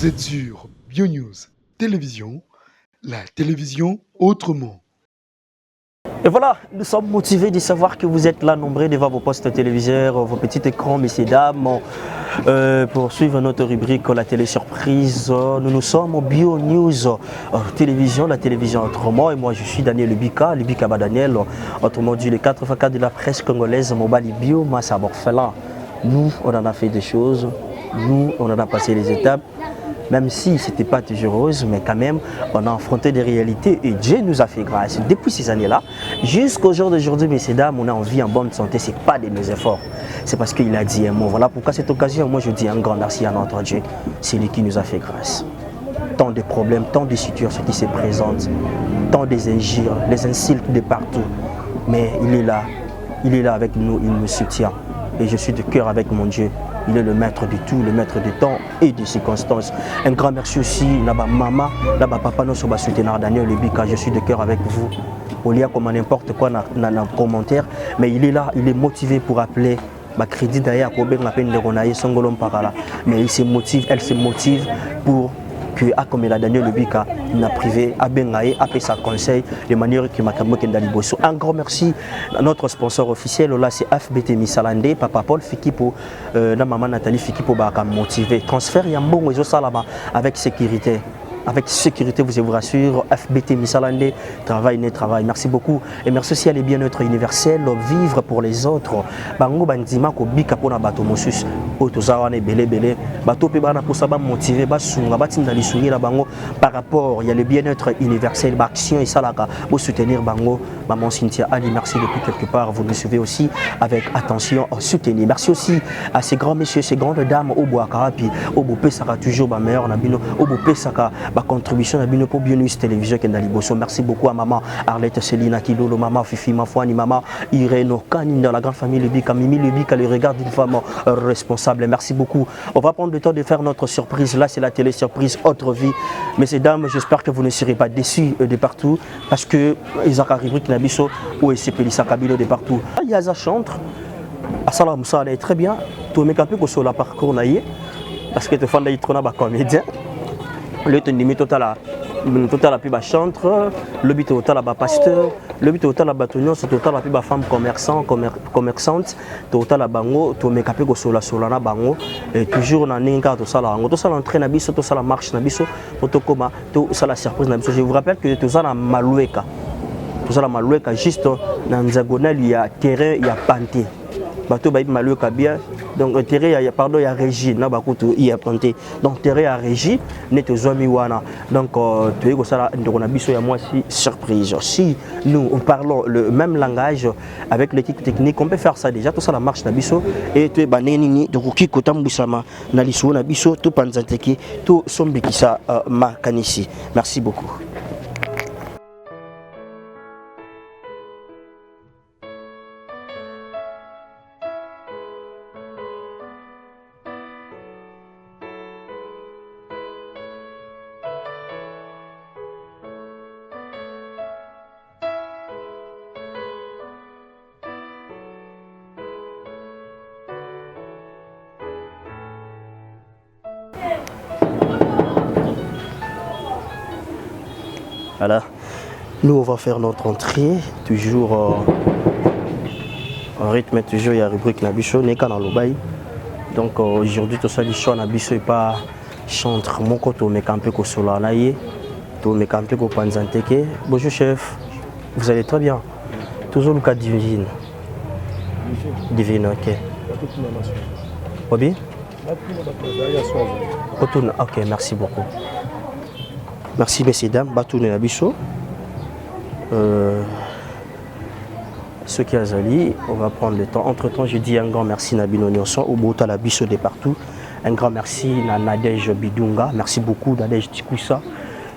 Vous êtes sur BioNews Télévision, la télévision autrement. Et voilà, nous sommes motivés de savoir que vous êtes là nombreux devant vos postes téléviseurs, vos petits écrans, messieurs, dames, pour suivre notre rubrique La télé surprise. Nous nous sommes au BioNews Télévision, la télévision autrement. Et moi, je suis Daniel Lubika Daniel, autrement dit, les 84 de la presse congolaise, Mobali Bio, Massa Borfela. Nous, on en a fait des choses, nous, on en a passé les étapes. Même si ce n'était pas toujours rose, mais quand même, on a affronté des réalités et Dieu nous a fait grâce. Depuis ces années-là, jusqu'au jour d'aujourd'hui, messieurs, dames, on est en vie, en bonne santé. Ce n'est pas de nos efforts. C'est parce qu'il a dit un mot. Voilà pourquoi cette occasion, moi je dis un grand merci à notre Dieu. C'est lui qui nous a fait grâce. Tant de problèmes, tant de situations qui se présentent, tant des injures, les insultes de partout. Mais il est là avec nous, il nous soutient. Et je suis de cœur avec mon Dieu. Il est le maître de tout, le maître du temps et des circonstances. Un grand merci aussi à ma maman, à ma papa, nous sommes soutenir Daniel Lubika. Je suis de cœur avec vous. Au lieu comme n'importe quoi dans un commentaire, mais il est là, il est motivé pour appeler. Ma crédit d'ailleurs, mais il se motive, elle se motive pour que comme la Daniel Lubika n'a privé à Bengaï a fait sa conseil de manière que Makambo Kendaliboso. Un grand merci à notre sponsor officiel là c'est FBT Misalande, Papa Paul Fikipo, maman Nathalie Fikipo baka motivé. Transfert Yambon et Salama avec sécurité. Avec sécurité, vous rassure, FBT Misalande, travail. Merci beaucoup. Et merci aussi à les bien-être universel, vivre pour les autres. Bango bandima ko bika pona bato mosus, otozawane belé. Bato pe bana pour ça ba motiver, ba sunga ba tinda lisuri la bango par rapport, il y a le bien-être universel, ba action et salaka pour soutenir bango. Maman Cynthia Ali, merci depuis quelque part, vous nous suivez aussi avec attention, soutenir. Merci aussi à ces grands messieurs, ces grandes dames au Boakara puis au Bopé Saka toujours ba meilleur nabino, au Bopé Saka ma contribution à Bino pour BioNews Télévision Kendaliboso. Merci beaucoup à maman Arlette Céline Kilolo, maman Fifi Mafouani, maman Irène Kani dans la grande famille Lubika, Mimi Lubika, le regard d'une femme responsable. Merci beaucoup. On va prendre le temps de faire notre surprise. Là, c'est la télé surprise Autre Vie. Messieurs, dames, j'espère que vous ne serez pas déçus de partout parce que Isaka Rubrique Nabiso ou SCP Kabilo de partout. Il y a un chantre. Assalam, ça allait très bien. Tout le monde sur la parcours naïe parce que tu fais des comédien. Le tenimi total la plus bas chantre, le but total la pasteur, le but total la bâtonnion, c'est total la plus bas femme commerçante, total la bango, to mekapé ko sola na bango et toujours na ninga to sala ngo to sala entraîne na biso to sala marche na biso to koma to sala surprise na biso. Je vous rappelle que to sala maloueka. To sala maloueka juste dans diagonale il y a terrain, il y a panté. Bateau baïb maloueka bien. Donc terrain il y a pardon il y a régie na bakuto il y a planté. Donc terrain à régie neto zomi wana. Donc tu es comme ça ndona biso ya moi si surprise. Si nous on parlons le même langage avec l'équipe technique, on peut faire ça déjà tout ça la marche na biso et tu es baneni de ruki kotambusama na liso na biso to panzanteki to sombekisa makanisi. Merci beaucoup. Voilà, nous on va faire notre entrée, toujours en rythme, toujours il y a rubrique Nabiso, Neka dans l'Obaï. Donc aujourd'hui tout ça, l'histoire Nabiso n'est pas chantre, mon côté, mais campé ko solanaye, tout mais campé ko panzanteke. Bonjour chef, vous allez très bien. Toujours le cas divine. Divine, ok. Oui? Ok, merci beaucoup. Merci messieurs dames, Batoune Nabiso. Ceux qui azali, on va prendre le temps. Entre temps, je dis un grand merci Nabino Nyonson, au Bota la Bisso de partout. Un grand merci à Nadège Bidunga. Merci beaucoup Nadège Tikoussa.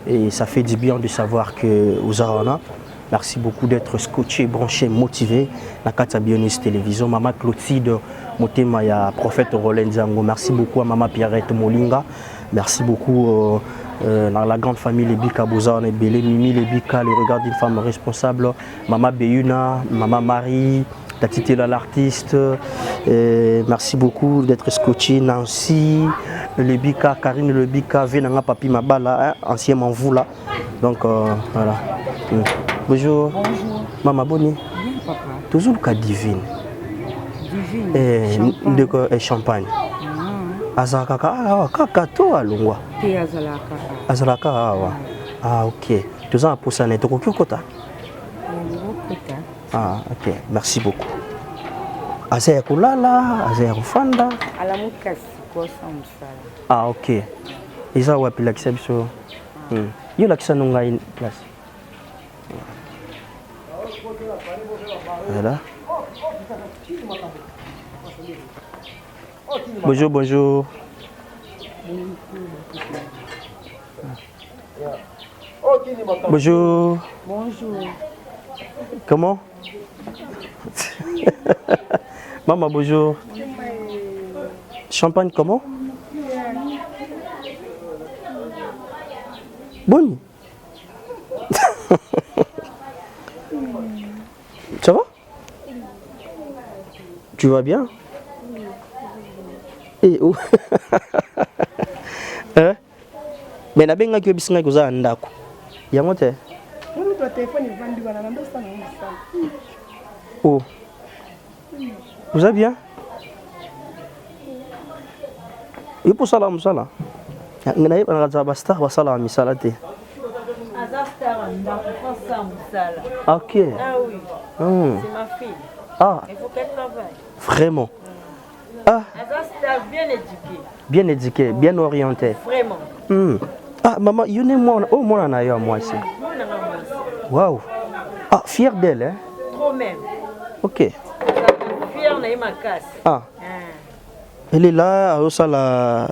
Et ça fait du bien de savoir que aux Arana. Merci beaucoup d'être scotché, branché, motivé. Nakata BioNews Télévision. Maman Clotilde Motema ya prophète Roland Zango. Merci beaucoup à Maman Pierrette Molinga. Merci beaucoup dans la grande famille Lebika Bouzan et Belé, Mimi Lebika, le regard d'une femme responsable, Maman Beyuna, Maman Marie, Tatitela l'artiste. Merci beaucoup d'être scotché. Nancy, Lebika, Karine Lebika, Venanga Papi Mabala, anciennement vous là. Donc voilà. Bonjour. Bonjour. Maman Bonnie. Bien, papa. Toujours le cas divine. Divine. Et champagne. Azalaka kaka to alongwa. Te azalaka. Azalaka awa. Ah ok. Tous en poussa net ko kota. Ah ok. Merci beaucoup. Azaya kulala, azaya kufanda. Alamukasi kosa musala. Ah ok. Isa wapi lakisa biso. Yo lakisa nunga in place. Voilà. Bonjour, bonjour. Bonjour. Bonjour. Comment? Maman, bonjour. Champagne, comment? Bonne. Ça va? Tu vas bien? Eh oh. Hein? Mais na benga ki obisinga koza ndako. Yango te. Oh. Vous allez bien? Et pour ça là, musala. Ngana yeba ngaza ba star ba sala misala te. Azastar ndako kosa musala. OK. Ah oui. C'est ma fille. Ah. Il faut qu'elle travaille. Vraiment. Ah. Azastar bien éduquée. Bien éduqué, bien orienté. Vraiment. Ah maman, you ne moi oh moi na yo moi ici. Waouh. Ah, fier d'elle hein. Trop même. OK. Fier na ma casse. Ah. Elle est là au sala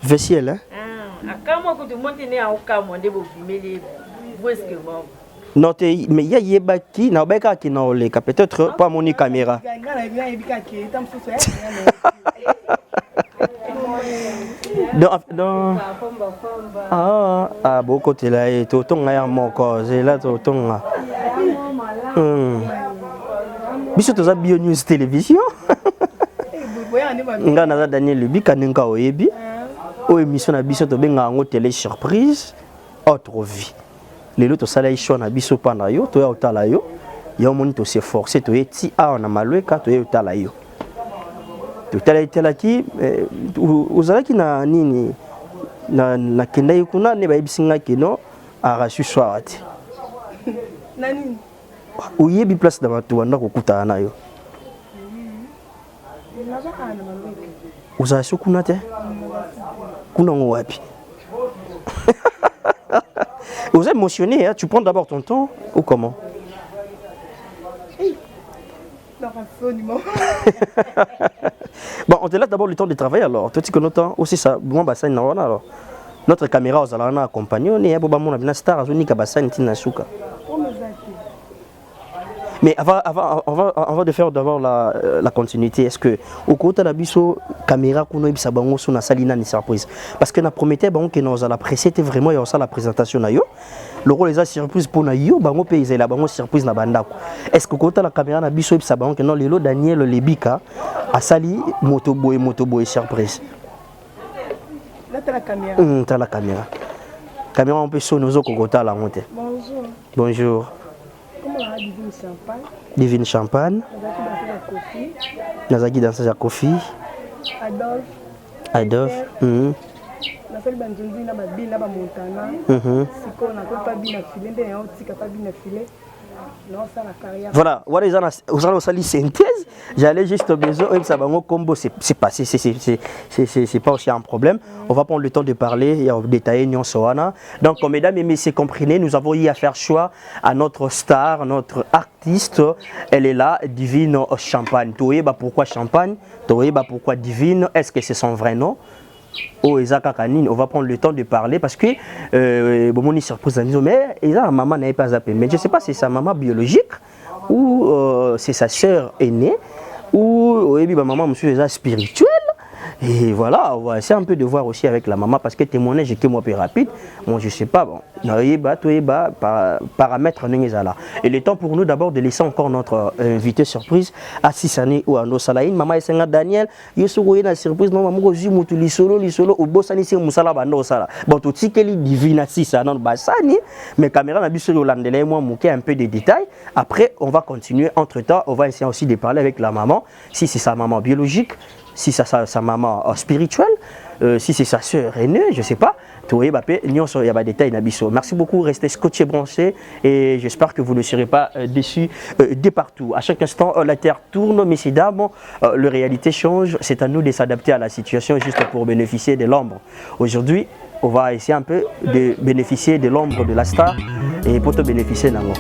vaisselle hein. Akama ko to monte ne akama ndebo bimeli presque bon. Non, mais il y a Yebaki, na beka qui na oleka peut-être pas mon caméra. Non. Ah, beaucoup de là et tout ton là mon cause là tout ton là. Biso to za Bio News télévision. Nga na Daniel Lebika ninga oyebi. O émission na biso to benga ngo télé surprise autre vie. Lelo to sala isho na biso pana yo to ya otala yo. Yo moni to s'efforcer to eti a na malweka to ya otala yo. To tala itela ki uzala ki na nini na kenda yukuna ne ba ibisinga kino a rasu swati. Nani? Oyebi place da batu wanda kokuta na yo. Uzala sukuna te? Kuna ngo wapi? Vous êtes émotionné, hein? Tu prends d'abord ton temps ou comment? Bon, on te laisse d'abord le temps de travail alors. Toi, tu connais le temps aussi ça. Moi, bah ça, alors. Notre caméra, on a accompagné. On est un star, on est bassin, mais avant de faire d'abord la continuité, est-ce que au côté de la biso caméra qu'on a eu ça bango sur la salina ni surprise parce que na promettait bango que nous allons apprécier vraiment y a ça la présentation na yo le rôle les surprise pour na yo bango pays la bango surprise na banda est-ce que côté la caméra na biso ça bango que non lelo Daniel Lebika a sali motoboy surprise là t'as la caméra t'as la caméra on peut sonner aux côté la montée bonjour comment on a divine champagne divine champagne nazaki danser ya coffee Adolphe na feli banzonzi na babili na bamontana siko na ko pa bina filet nde ya otika pa bina filet non ça la carrière voilà vous allez aussi synthèse j'allais juste besoin et ça bango combo c'est pas c'est pas aussi un problème on va prendre le temps de parler et en détailler non soana donc mesdames et messieurs comprenez nous avons eu à faire choix à notre star notre artiste elle est là Divine Champagne toi bah pourquoi Champagne toi bah pourquoi Divine est-ce que c'est son vrai nom Oh, Isaac Kanine, on va prendre le temps de parler parce que bon, on est surprise à dire mais Isaac, maman n'avait pas zappé. Mais je ne sais pas si c'est sa maman biologique ou c'est sa sœur aînée ou maman monsieur Isaac spirituelle. Et voilà, on va essayer un peu de voir aussi avec la maman parce que témoignage est que moi plus rapide. Moi, je sais pas, bon, paramètres là. Et le temps pour nous d'abord de laisser encore notre invité surprise à Sisani ou à Nosalaïn. Maman et Daniel, il y a une surprise. Non, maman, je suis lisolo, ou bossani, c'est Moussala Bandosala. Bon, tout ce qui est divina, si ça, non, Bassani, mais caméra n'a plus le landais, moi, manquer un peu de détails. Après, on va continuer. Entre temps, on va essayer aussi de parler avec la maman, si c'est sa maman biologique. Si c'est sa maman spirituelle, si c'est sa soeur aînée, je ne sais pas. Il y a des détails. Merci beaucoup, restez scotchés, branchés et j'espère que vous ne serez pas déçus de partout. À chaque instant, la terre tourne, messieurs, dames, la réalité change. C'est à nous de s'adapter à la situation juste pour bénéficier de l'ombre. Aujourd'hui, on va essayer un peu de bénéficier de l'ombre de la star et pour te bénéficier d'un mot.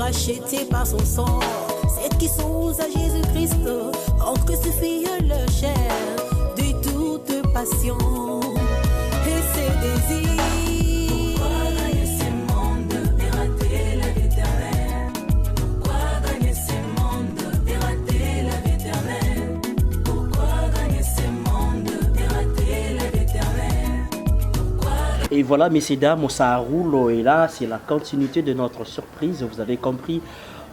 Acheté par son sang, c'est qui sont à Jésus-Christ, en crucifie le chair de toute passion et ses désirs. Pourquoi gagner ce monde et rater la vie éternelle? Pourquoi gagner ce monde et rater la vie éternelle? Pourquoi gagner ce monde et rater la vie éternelle? Et voilà, messieurs, dames, ça roule et là, c'est la continuité de notre surprise. Vous avez compris,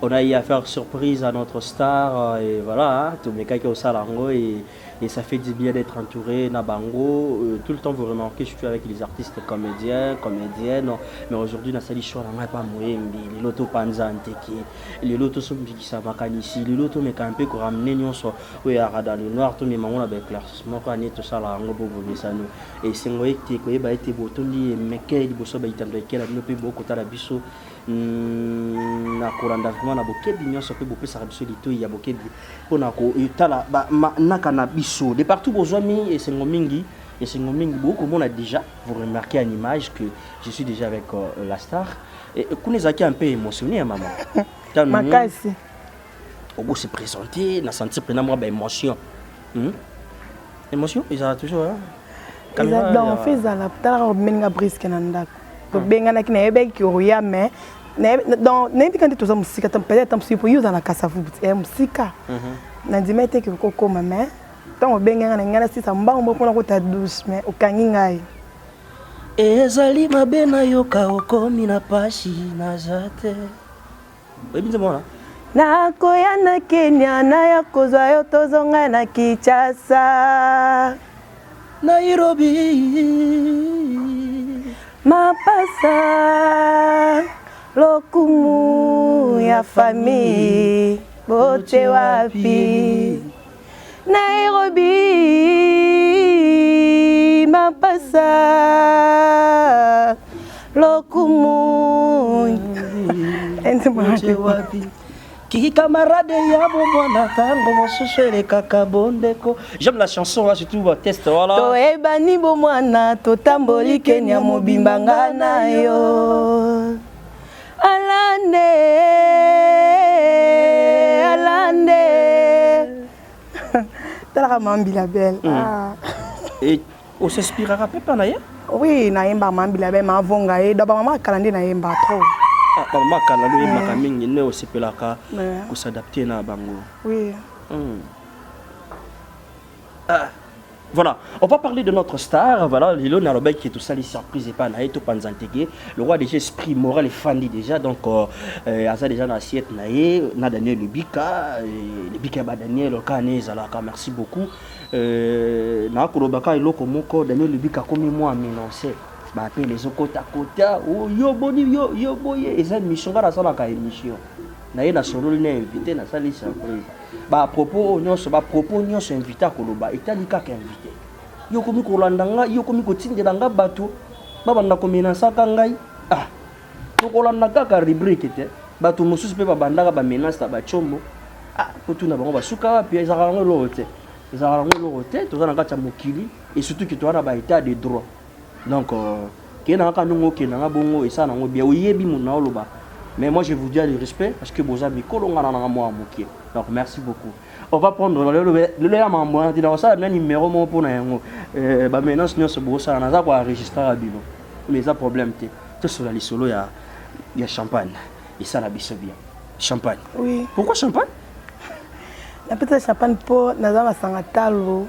on a eu à faire surprise à notre star et voilà, tout le monde au salango et ça fait du bien d'être entouré Nabango. Tout le temps, vous remarquez, je suis avec les artistes comédiens, comédiennes, mais aujourd'hui, dans cette choix, on n'a pas Moembi, les lotos Panzanteki, les lotos Sombikisa Makanisi, les lotos Mekampe, qui ramenent nous sur le noir, tout le monde avec l'éclaircissement, tout ça, là, on et c'est moi qui ai été botondi, mais qui est bosso, qui a été beaucoup de biso. Na kuranda vraiment na bokebi nyonso pe bopesa biso lito ya bokebi pona ko tala ba naka na biso de partout bozwami et c'est ngomingi beaucoup on a déjà vous remarquez à l'image que je suis déjà avec la star et kunezaki un peu émotionné maman makasi obo se présenter na sentir prena moi ba émotion émotion ils ont toujours caméra dans fait za la tala menga brisque na ndako to benga na yebe ki oya mais dans n'importe quand tu as musique peut-être tu peux user na kasafu et musique na dimete ki ko mama tant benga na ngana si samba mbo pona ko ta douce mais okangi ngai ezali mabe na yoka okomi na pashi na zate webi nzemona na koya na Kenya na ya kozwa yo tozonga na Kinshasa Nairobi mapasa lokumu ya famille bote wapi Nairobi mapasa lokumu Qui camarade yabo mwana tango mosusere kakabondeko. J'aime la chanson là, surtout votre test voilà. To ebani bo mwana to tamboli Kenya mobimba ngana yo. Alande Tala mambi la belle. Et on s'inspirera pas na ye? Oui, na yemba mambi la belle ma vonga e d'abord maman kalandi na yemba trop. Maman kalalo yemba mingi ne osepelaka ko s'adapter na bango. Oui. Voilà, on va parler de notre star. Voilà, Lilo Nalobek qui est tout ça, les surprises et pas naïto panzantegue. Le roi déjà esprit moral et fandi déjà. Donc, ça déjà dans l'assiette naïe, na Daniel Lubika, Lubika ba Daniel Okane Zalaka. Merci beaucoup. Na Kolobaka Iloko Moko Daniel Lubika comme moi mélancé. Bah appelle les okota kota. Oh yo boni yo boye. Et ça mission va la salle à émission. Naïe na solo ne invité na salle surprise. Ba propos nyonso invité à Koloba etalika ka invité yo komi kolanda nga yo komi kotindela nga bato babanda komenasa ka ngai to kolanda kaka rubrique te bato mosusu pe babandaka ba menace ba chombo kotuna bango basuka wapi ezaka ngo lote tozana kati ya mokili et surtout que toana ba état de droit donc kena ka ndongo kena nga bongo esa nango bien oyebi mona oloba. Mais moi je vous dis le respect parce que vos amis kolonga na moi mokie. Donc merci beaucoup. On va prendre le mambo dit dans ça le numéro mon pour na yango ba menace nyonso bosa na za ko enregistrer à bino. Mais ça problème té. Tout sur la solo ya champagne. Et ça la biso bien. Champagne. Oui. Pourquoi champagne? La petite champagne pour na za masanga talo.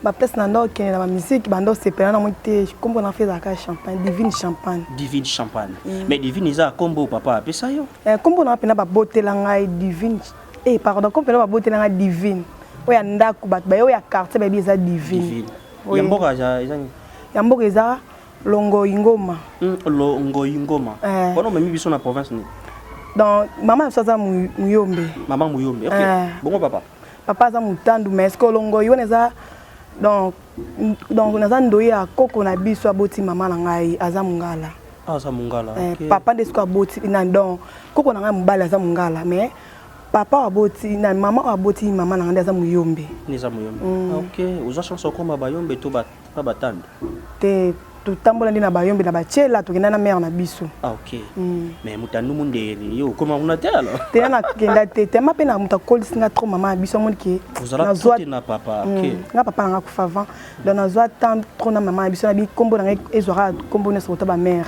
Ba place na ndo ke na musique bando sepela na monte kombo na fait za champagne divine champagne. Divine champagne. Mais divine isa kombo papa apesa yo. Kombo na pena ba botela ngai divine. Pardon, kombo na ba botela ngai divine. Oya ndako bat ba yo ya quartier ba biza divine. Yamboka za Yamboka eza longo ingoma. Longo ingoma. Kono memi biso na province ni. Donc maman ça muyombe. Maman muyombe. OK. Bongo papa. Papa za mutandu mais ko longo yo neza donc naza ndoya koko na biso aboti mama na ngai aza mungala. Aza mungala. Papa ndesko aboti na donc koko na ngai mubala aza mungala mais papa aboti na mama aboti mama na ngai aza muyombe. Neza muyombe. OK, uza chanson koma bayombe to ba batanda. Te tutambola ndi na bayombe na bachela tokenda na mère na biso. OK. Mais mutandu munderi yo koma una te alors. Te na kenda te ma pe na mutakoli singa trop mama biso mon ki. Na zote na papa. OK. Nga papa nga kufa avant. Donc na zoa tant trop na mama biso na bi kombo na ngai ezora kombo na sota ba mère.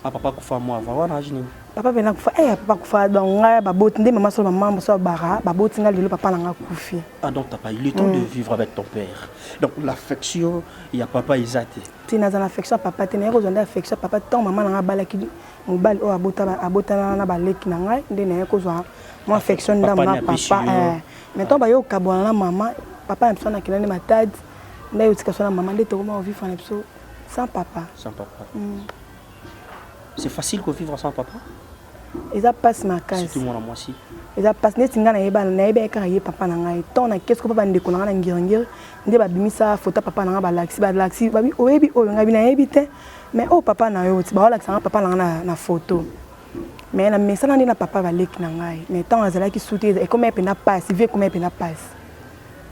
Papa kufa moi avant wana ajini. Papa vena kufa papa kufa donc nga baboti ndi mama so mama so bara baboti nga lelo papa na nga kufi. Donc t'as pas eu le temps de vivre avec ton père. Donc l'affection il y a papa Isate. Tu n'as pas l'affection papa, tu n'as pas l'affection papa, tant maman n'a pas balaki mobile ou abota na baleki na ngai ndene ko zo moi affection ndama papa mais tant ba yo kabona maman papa na na kinani matadi ndayo tika sona maman ndete ko ma vivre na biso sans papa. Sans papa. C'est facile de vivre sans papa? Et ça passe ma case. Surtout moi moi aussi. Et ça passe net ngana yeba na yeba ka ye papa na ngai tant na qu'est-ce que papa ndeko na ngirangir nde ba bimisa photo papa na ba laxi ba bi oyebi oyo ngabi na yebite mais oh papa na yo ti ba laxi papa na photo mais na messana ndi na papa ba leki na ngai mais tant azala ki souté et comme pe na passe vie comme pe na passe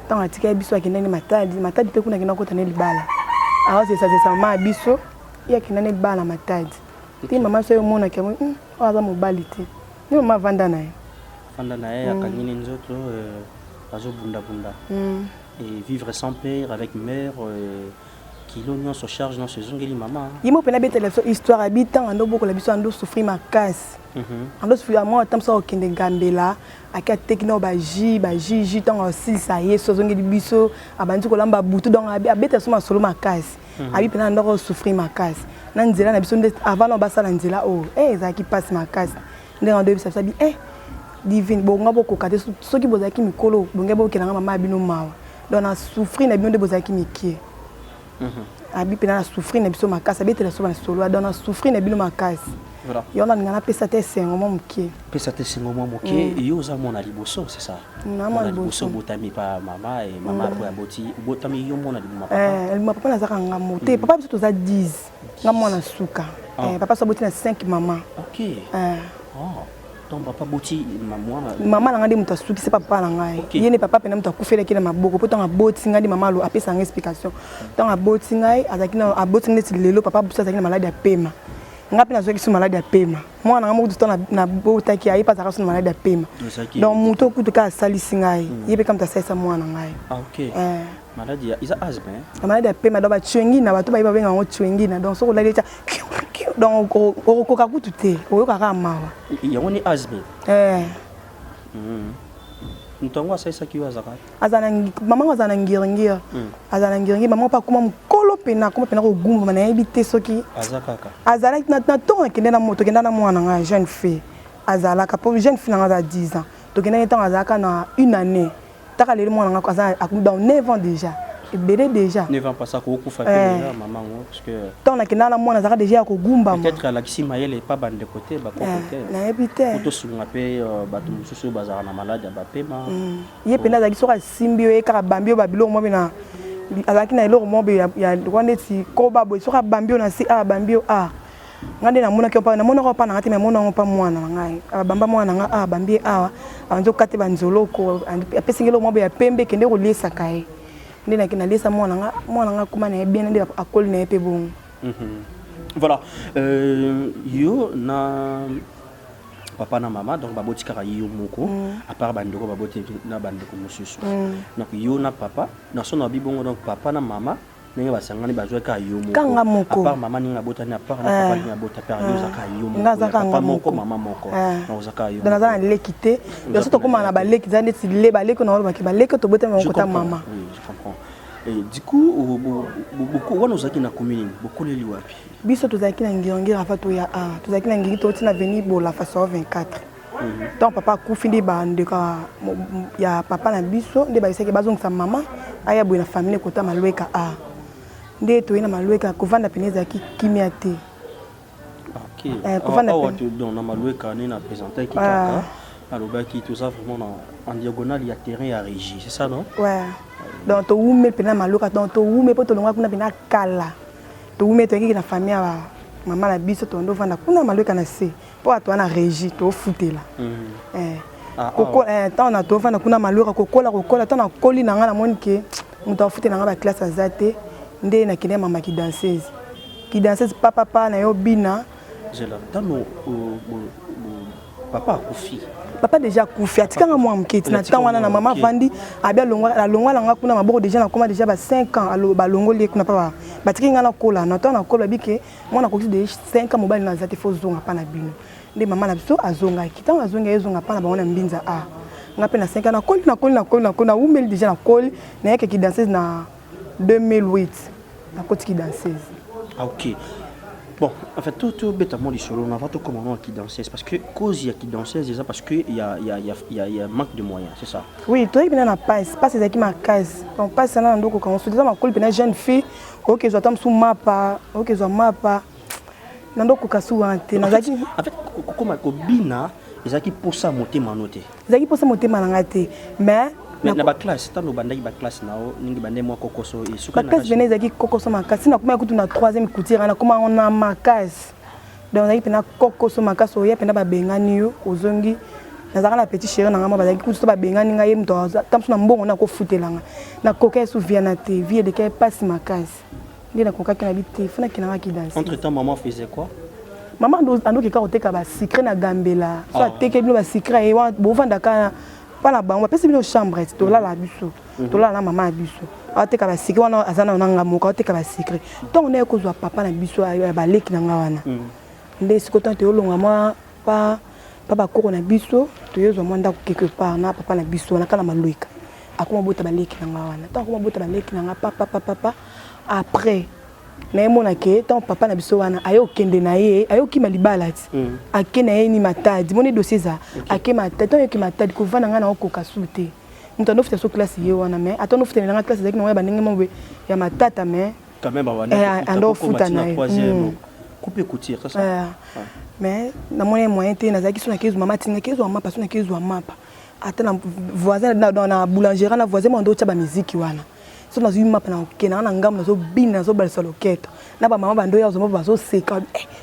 tant atika biso akenda ni matadi pe kuna kina kota ne libala alors c'est ça ma biso ya kina ne libala matadi ti mama so yo mona ke aza mobalite ni mama vanda na ye akangini nzoto azo bunda et vivre sans père avec mère qui l'oignon se charge dans ses ongles maman yimo pena bete la histoire habitant ando boko la biso ando souffrir ma casse ando souffrir moi tam so okende gambela aka techno ba ji tant aussi ça y est so ongeli biso abandi ko lamba butu donc abete so ma solo ma casse abi pena ando souffrir ma casse na nzela na biso avant no basala nzela ça qui passe ma casse ndenge ando bisa sabi divine bonga boko kate soki bozaki mikolo bonga boke na mama bino mawa donc na souffrir na bino de bozaki mikie abi pena na souffrir na biso makasi abi tela so na solo donc na souffrir na bino makasi Voilà. Yo na ngana pesa te sengo mo muke. Pesa te sengo mo muke et yo za mona liboso, c'est ça. Na mo liboso botami pa mama et mama po aboti botami yo mona liboso papa. Elle m'a papa na zaka ngamo te. Papa biso to za 10. Ngamo na suka. Papa so boti na 5 maman. OK. Oh. Donc papa boti maman na ngandi muta suki c'est papa na ngai. Yene papa pena muta kufela kila maboko poto nga boti ngandi mama lo apesa nga explication. Donc a boti ngai azaki na aboti ngeti lelo papa busa azaki na maladie ya pema. Ngapi na zoki su maladie ya pema. Moi na ngamu to na bota ki ayi pa zaka su maladie ya pema. Donc muto kutu ka salisi ngai. Yebe kam ta sesa moi na ngai. Ah OK. Maladie ya isa asthme. La maladie ya pema do ba twengi na bato ba iba benga ngo twengi na donc so ko lalecha donc o ka kutu te o ka ka mawa. Ya woni asthme. Ntongo sasa kiwa zakati. Azana mama azana ngiringira. Azana ngiringira mama pa kuma mkolo pena kuma pena ko gumba na ebite soki. Azakaka. Azala na to kende na moto kende na mwana nga jeune fille. Azala ka pour jeune fille na 10 ans. To kende na temps azaka na une année. Taka le mwana nga azana dans 9 ans déjà. Et bébé déjà. 9 ans pas ça ko kufa déjà maman parce que temps na kende na mwana azaka déjà ko gumba. Peut-être la kisi mayele pas bande côté ba côté. Na ebite. Auto sunga pe bato mususu bazara na malade ba pema. Ye pena za kisoka simbio e ka bambio babilo mo bina. Azaki na eloko mo be ya kwande ti ko babo soka bambio na si bambio ngande na mona ke pa na mona ko pa na ngati me mona ko pa mwana ngai bamba mwana nga bambie anzo kate banzolo ko apesingelo mo be ya pembe kende ko lesa kai ndina kina lesa mwana nga kuma na bien ndina akoli na epe bon. Voilà yo na papa na mama donc baboti kaka yo moko à part bandeko baboti na bandeko mususu donc yo na papa na so na bibongo donc papa na mama ninga basangani bazwa ka yo moko à part mama ninga botani à part na papa ninga bota père yo zaka yo moko moko mama moko na zaka yo dans na lekité yo so to koma na ba leki za ndeti le ba leki na ba ki ba leki to bota moko ta mama. Oui, je comprends. Et du coup beaucoup wana uzaki na commune beaucoup leli wapi biso tozaki na ngirongira fa to ya tozaki na ngiri to tina venir bola façon 24. Donc papa kufindi ba ndeka ya papa na biso nde ba isaki bazongisa mama aya boina famille kota malweka nde to ina malweka kovanda peneza ki kimia te. OK. Kovanda donc na malweka ni na présenter ki kaka alobaki tout ça vraiment en diagonale il y a terrain à régie c'est ça non? Ouais. Donc to wume pena malweka donc to wume poto longa kuna pena kala. To wume to ngi na famille ya mama na biso to ndo vanda kuna malweka na se po atwana régie to futela. Koko tant na to vanda kuna malweka kokola tant na koli na nga na monike muto futela nga ba classe azate nde na kine mama ki danseuse papa na yo bina je la tano papa kufi papa déjà kufi atikanga mwa mketi na temps wana na mama vandi abia longwa langa kuna maboko déjà na koma déjà ba 5 ans alo ba longoli kuna papa batikinga na kola na temps na kola bike mwana koki de 5 ans mobali na zate fo zonga pa na bino nde mama na biso azonga kitanga azonga ezonga pa na ba wana mbinza nga pe na 5 ans na koli na umeli déjà na koli na yake ki danseuse na 2008 na koti ki danseuse. OK. Bon, en fait, tout bêtement les solos, on va tout comment qui danseuse parce que cause il y a qui danseuse déjà parce que il y a manque de moyens, c'est ça. Oui, toi il na passe c'est qui ma case. Donc passe ça na ndoko quand on se dit ma col pena jeune fille, OK, je attends sous mapa, OK, je mapa. Na ndoko kasu ante na zaki. En fait, comment ko bina, ezaki pour ça monter manoté. Zaki pour ça monter manangate, mais na ba classe tano bandaki ba classe nao ningi bande mwa kokoso et suka na classe venez zaki kokoso makasi na kuma kutu na 3e couture na kuma on a makasi donc zaki pena kokoso makasi oya pena ba bengani yo ozongi na zaka na petit chéri na ngama ba zaki kutu ba bengani ngaye mto tamsu na mbongo na ko futelanga na koka souviana te vie de quel passe makasi ndi na koka kana biti funa kina ki danser. Entre temps maman faisait quoi? Maman ando ki ka oteka ba secret na gambela so ateke bino ba secret e wa bo vanda kana pas la banque parce que nos chambres to là la biso to là la maman biso ateka ba secret wana azana na ngamoka ateka ba secret donc on est ko zo papa na biso ba leki na ngawana nde sikoto te olonga moi pa papa koko na biso to yezo mwanda quelque part na papa na biso na kala maloika akoma bota ba leki na ngawana tant akoma bota ba leki na nga papa après na mona ke tant papa na biso wana ayo kende na ye ayo ki malibala ti akena ye ni matadi moni dossier za akema matadi tant ki matadi ko vana nga na ko kasute mutando fita so classe ye wana mais atano fita na classe zaki na ba ndenge mo ya matata mais quand même ba wana ando futa na troisième couper couture c'est ça mais na moyen moyen te nazaki sona kezu mama tinga kezu mama sona kezu mama ata na voisin na boulangerie na voisin mondo tcha ba musique wana so na zuma pa na okena na ngam na zo bina zo balisa loketo na ba mama bando ya zo ba zo seka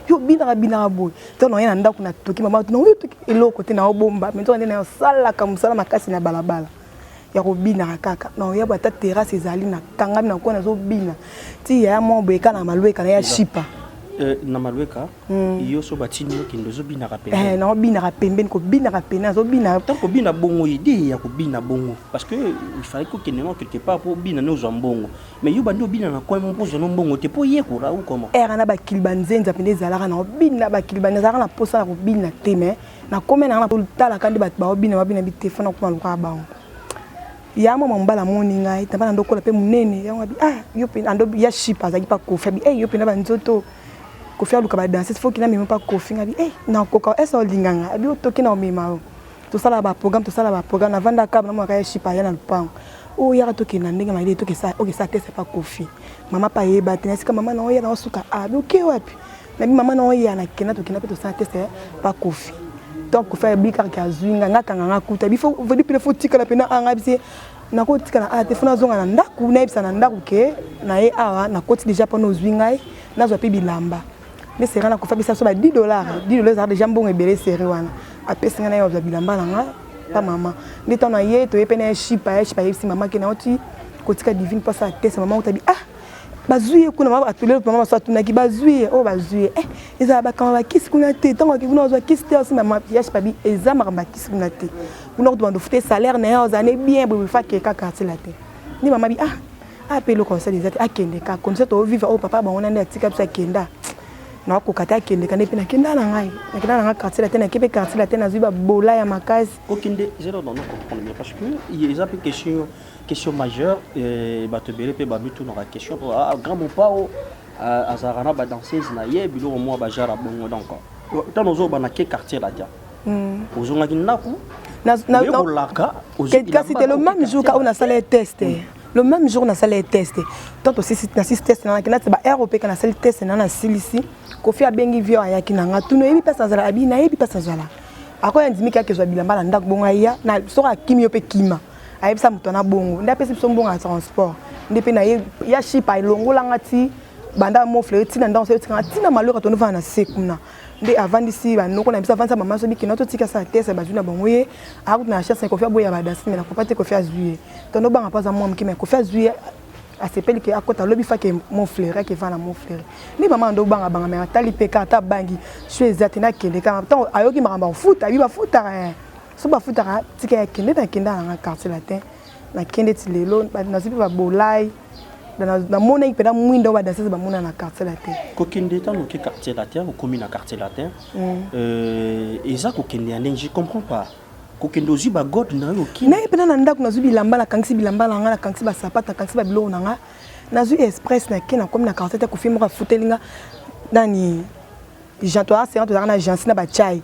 yo bina boy to no yena ndako na toki mama no yo toki eloko te na obomba mais to ndena sala ka musala makasi na balabala ya ko bina kaka no ya ba ta terrasse ezali na kangami na ko na zo bina ti ya mo be kana malweka na ya shipa na malweka yo so batini ki ndozo bina rapembe na bina rapembe ko bina rapena zo bina tant ko bina bongo idée ya ko bina bongo parce que il fallait que keneno quelque part pour bina no zambongo mais yo bando bina na kwa mon pozo no bongo te po ye ko ra ou comment era na ba kilbanzenza pende zalaka na bina ba kilbanza na posa na ko bina te mais na komena na tala kandi ba bina bi telefone ko maluka bango ya mama mbala moni ngai tamba na ndokola pe munene ya ngabi yo pe ando ya shipa za pa ko febi yo pe na ba nzoto ko faire luka ba danser faut qu'il na même pas kofi ngabi na koka esa linganga abi otoki na omema to sala ba programme na vanda kaba na mwaka ya shipa ya na lupango o ya toki na ndenge maide toki sa tese pa kofi mama pa yeba tenesi ka mama na oya na osuka abi oke wapi na bi mama na oya na kena toki na pe to sa tese pa kofi donc ko faire bika ka zwinga ngaka nganga kuta bi faut vodi pile faut tika la pena anga bisi na ko tika na te fona zonga na ndaku na ibisa na ndaku ke na ye awa na koti déjà pa no zwinga na zo pe bilamba mais c'est rana ko fa bisa so ba $10 za déjà mbongo ebele seri wana apesinga na yo za bilamba na nga pa mama ndi tona ye to ye pena shipa yesi mama ke na oti ko tika divine pa sa tese mama utabi bazuye kuna mama atulele mama so tunaki bazuye bazuye eza bakama bakisi kuna te tango ki kuna zo kisi te aussi mama ya pabi eza makamba kisi kuna te kuna ko demande fouter salaire na yo zane bien bo fa ke ka quartier la te ni mama bi appelle conseil des akende ka comme to vivre papa ba on ande atika bisa kenda na ko kata kende kana pe na kenda na ngai na kenda na quartier la te na kepe quartier la te na zuba bola ya makasi okinde zero dans nos comprendre parce que il y a des question majeure batebele pe babitu na question grand mon pao azarana ba danseuse na ye bilo mo ba jara bongo donc tant ozo ba na ke quartier la dia ozo ngaki naku na laka c'était le même jour quand on a salé test le même jour on a salé test tant aussi na test na kina ba ROP kana salé test na silisi kofi abengi vio ayaki na ngatu no yebi pesa zala abi na yebi pesa zala akoya ndimika ke zo bilamba na ndak bonga ya na soka kimio pe kima ayebisa mutu na bongo ndapesi biso mbongo ya transport ndepe na ye ya shipa ilongola ngati banda mo fleur tina ndango tina tina maloko to nova na sekuna nde avandisi ba noko na bisa avanza mama so biki na to tika sa tese ba juna bongo ye akutu na chance ko fia boya ba dansi mais na ko pate ko fia zuye to no banga pas mo mki mais ko fia zuye asepeli ke akota lobi fa ke mo fleur ke va na mo fleur ni mama ndo banga mais tali peka ta bangi so ezati na kende ka temps ayoki makamba futa bi ba futa so ba futa tika ya kende na kenda na quartier latin na kende ti lelo na zipi ba bolai na mona ipeda mwindo ba danser ba mona na quartier latin ko kende ta no ke quartier latin ko komi na quartier latin eza ko kende ya je comprends pas ko kende ozi ba god na yo ki na ipeda na ndako na zubi lamba la kangisi bilamba la nga na kangisi ba sapata kangisi ba bilo na nga na zu express na kena komi na quartier ta ko filmo ka futelinga nani J'entends c'est entre na agence na ba chai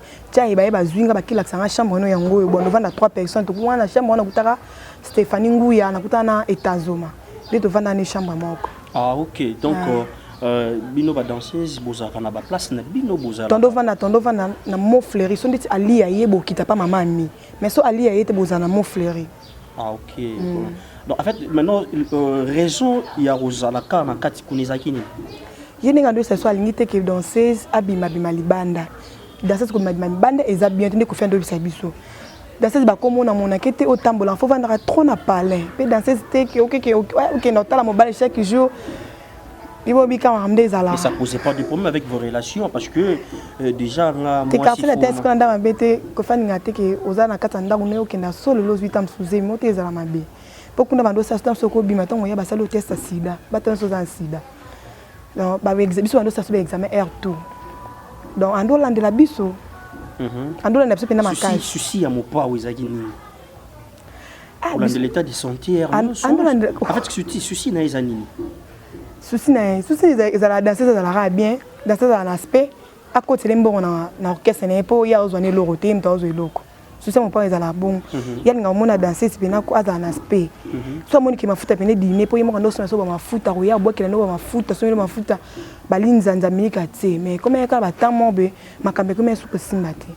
ba zwinga ba kila tsanga chambre no yango bondo vanda 3 personnes to kuna chambre na kutaka Stéphanie Nguya na kutana Etazoma de to vanda ni chambre moko ok donc bino ba danseuse bozaka na ba place na bino bozala tondo vanda na mo fleury so nditi ali ya yebo kita pa mama mi mais so ali ya yete bozana mo fleury ok donc en fait maintenant raison ya rozala ka na kati kunizaki ni yene ngando ça soit limité que danseuse abima libanda danseuse comme libanda eza bien tende ko faire ndo biso danseuse ba comme on a mon akete au tambola faut vendre trop na palais pe danseuse te que ok na tala mobile chaque jour ibo bika ramde zala mais ça posait pas de problème avec vos relations parce que déjà nga moi si la tête qu'on a mabete ko fani ngate que ozana kata ndangu ne okenda solo los 8 ans sous moto ezala mabe pokunda bando ça stam soko bima tongo ya basalo test sida batanso za sida donc ba biso ando ça examen R2 donc ando lande la biso ando lande biso pena makasi souci ya mopa wezaki ni pour l'état de santé ando lande en fait souci na ezanini souci ezala danseuse ezala bien danseuse en aspect à côté lembo na orchestre na po ya ozwane loro te mta ozo eloko susi mon papa ezala bon yalinga mona danser sipena ko aza na aspect so moni ki mafuta pene dîner po yemo ndo so ba mafuta ko ya bokela ndo ba mafuta so mafuta balinzanza milika te mais comme ka ba tamo be makambe comme su ko simbate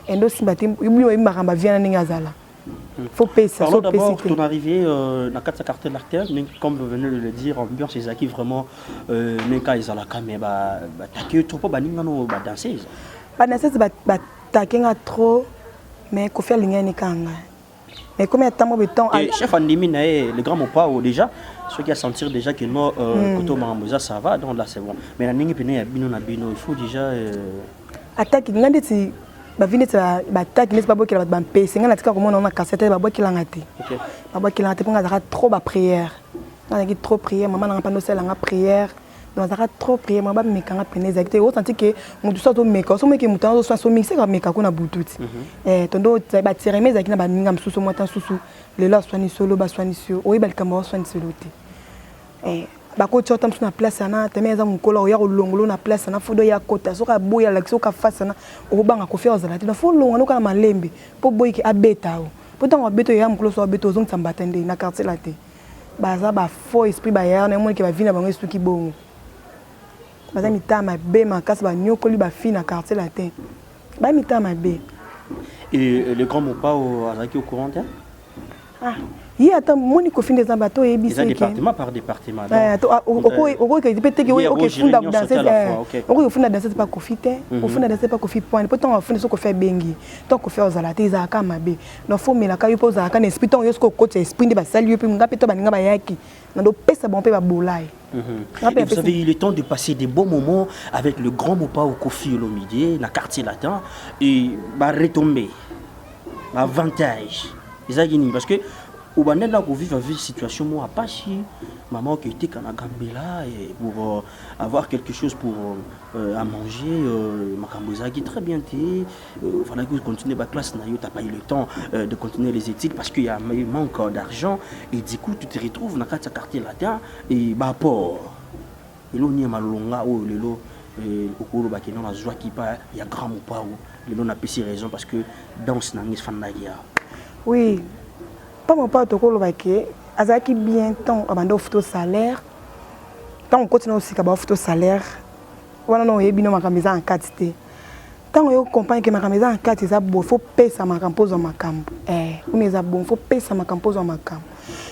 endo simbate ubi makamba vient na ngazala faut payer ça. Parlons d'abord de ton arrivée dans le quartier l'artère, comme vous venez de le dire, ambiance c'est qui vraiment mais quand ils ont la caméra t'accueille trop pas ningano ba danseuse. Ba danseuse ba takenga trop mais ko faire ligne ni kanga. Mais comme il y a tellement de temps chef Andimi le grand mopa déjà ceux qui a sentir déjà que non koto mamboza ça va donc là c'est bon. Mais la ningi pene ya bino na bino il faut déjà attaque ngandeti bavine ta bataki n'est pas beaucoup la ba pc ngana tika ko mona na cassette ba boki langa te ba boki langa te ponga zaka trop ba prière na ngi trop prière maman na pas no sela nga prière donc zaka trop prière maman ba mekanga pene zakite o senti que mutu so to meka so meke mutu so so mixer ka meka ko na bututi tondo ba tireme zakina ba ninga msusu mota susu lelo swani solo ba swani sio o ibal kamba swani solo te bako tshota msu na place na temeza mukola oya kolongolo na place na fodo ya kota soka boya la soka face na obanga ko faire ozala na fo longa no kana malembe po boyi ki abeta o potom abeto ya mukolo so abeto zong tambatende na quartier la te baza ba fo esprit ba ya na moni ki ba vina bango esuki bongo baza mitama be makasi ba nyokoli ba fi na quartier la te ba mitama be et le grand mopa au azaki au courant il attend moni ko finde za bato e biseke département par département oko ke peut-être que OK funda danser oko funda danser pas profiter o funda danser pas profiter point pourtant on funda so ko faire bengi tant ko faire ozala te za ka mabe no fo mela ka yupo za ka na esprit ton yosko ko esprit de ba saluer pe ngape to ba ninga ba yaki na do pesa bon pe ba bolai. Vous avez eu le temps de passer des bons moments avec le grand mopa au Kofi Olomide na quartier latin et ba retomber avantage parce que au banel là qu'on vit une situation moi pas si maman qui était quand Gambela et pour avoir quelque chose pour à manger makamboza qui très bien té voilà que continuer ma classe na yo t'as pas eu le temps de continuer les études parce qu'il y a un manque d'argent et du coup tu te retrouves dans quatre quartier latin et bah port et là on y a malonga oh lelo okolo ba kenon na joie qui pas il y a grand mopa ou lelo na pesi raison parce que danse na ngis fanagia. Oui. Pas mon père toko lobake azaki bien tant abando photo salaire tant on continue aussi ka ba photo salaire wana no yebino makameza en quantité tant yo comprendre que makameza en quantité ça bon faut payer ça makampo zo makambo uneza bon faut payer ça makampo zo makambo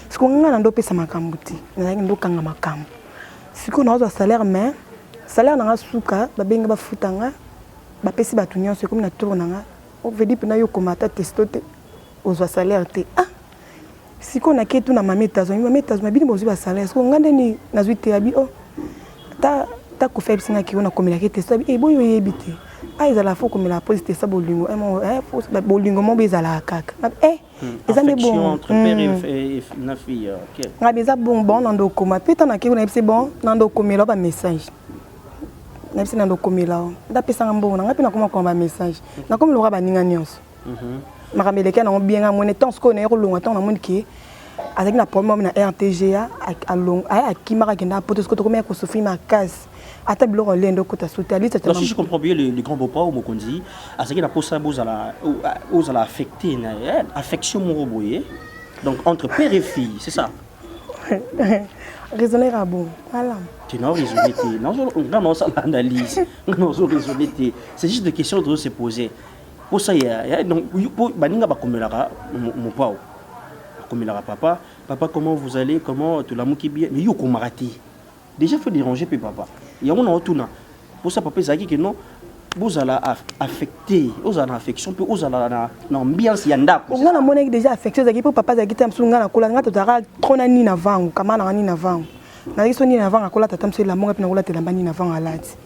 siko ngana ndo pesa makambo ti nazaki ndo kanga makambo siko na zo salaire mais salaire na suka ba benga ba futanga ba pesi ba tunyo c'est comme na tourna nga on veut dire pena yo komata testote aux salaire te siko na ketu na mametazo mabini bozu ba salaire siko ngande ni nazuite abi ta ko faire singa ki ona komela ke testa bi boyo yebite ezala fo komela positif ça bolingo fo bolingo mo bezala kaka ezande bon entre père et na fille OK ngabeza bon nando koma peta na ke ona c'est bon nando komela ba message na pesa nando komela nda pesa ngambo na ngapi na koma ba message na komela ba baninga nyonso makaméleke na bien à mon temps ce qu'on est relonga temps na monde qui avec na problème na RTGA à long à qui mara kenda poto ce que to ko sofi ma case ata bilo lendo ko ta socialiste si je comprends bien le grand beau-père au Mokonzi à ce qui na posa aux ala affecté na affection mon boye donc entre père et fille c'est ça raisonner à bon voilà tu n'as raisonné non ça l'analyse non raisonner c'est juste des questions de se poser pour ça donc pour baninga bakomelaka mon pao bakomelaka papa comment vous allez comment tu la muki bien mais yo komarati déjà faut déranger pe papa ya on retourna pour ça papa zaki que non vous allez affecter vous allez affection puis vous allez na ambiance ya ndako on a monnaie déjà affection zaki pour papa zaki tamsunga na kola ngata tara trona ni na vangu kama na ni na vangu na hizo ni na vangu kola tatamse la monga pina kola telambani na vangu alati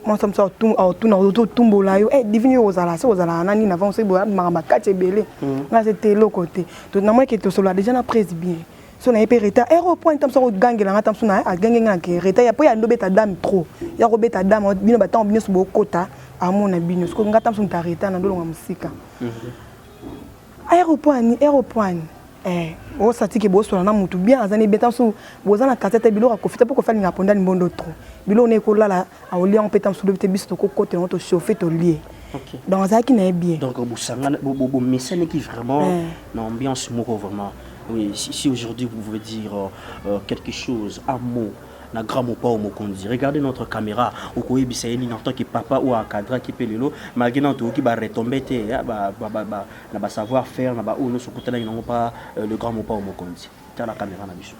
moi ça me sort tout na tumbo là yo divini ozala nani na avance bo ma kati belé là c'était l'autre côté to na moi qui to solo déjà na prise bien so na épé reta aéroport tam so gangi la tam so na gangi ngaki reta ya po ya ndo beta dame trop ya ko beta dame bino batam bino so bo kota amona bino so ngata so ta reta na ndolonga musika aéroport ni o satiki boso na mutu bien azani betam so bozana kasete bilo ka kofita pour ko faire ngapondani mbondo trop bilo ne ko lala a oli on petam so de biso to ko côté on to chauffer to lié Ok. Donc ça qui n'est bien. Donc vous message qui vraiment une ambiance vraiment. Oui, si aujourd'hui vous pouvez dire quelque chose, un mot, na grand mot pas au mot qu'on dit. Regardez notre caméra, au coin bisaïni n'entend que papa ou un cadre qui peut le lot, malgré notre qui va retomber na ba savoir faire na ba ou nous sur côté là ils n'ont pas le grand mot pas au mot qu'on dit. Tiens la caméra na biso.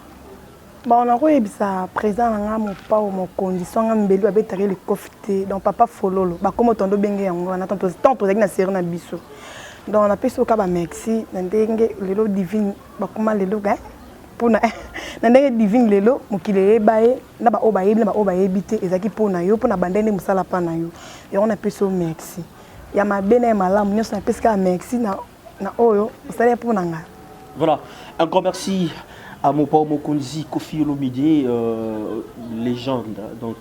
Bon, on a koyebisa présent na mopa au mo condition ngambeli ba betari le kofite donc papa fololo ba comme tondo benge yango na tant to na série na biso donc on a peso ka ba merci na ndenge lelo divine ba kuma lelo ga pona na ndenge divine lelo mokile bae na ba oba yebi na ba oba yebite ezaki pona yo pona bandene musala pa na yo et on a peso merci ya mabene malamu nyoso na peska merci na oyo usale pona nga. Voilà, un grand merci à Mopao Mokonzi, Kofi Olomide, légende. Donc,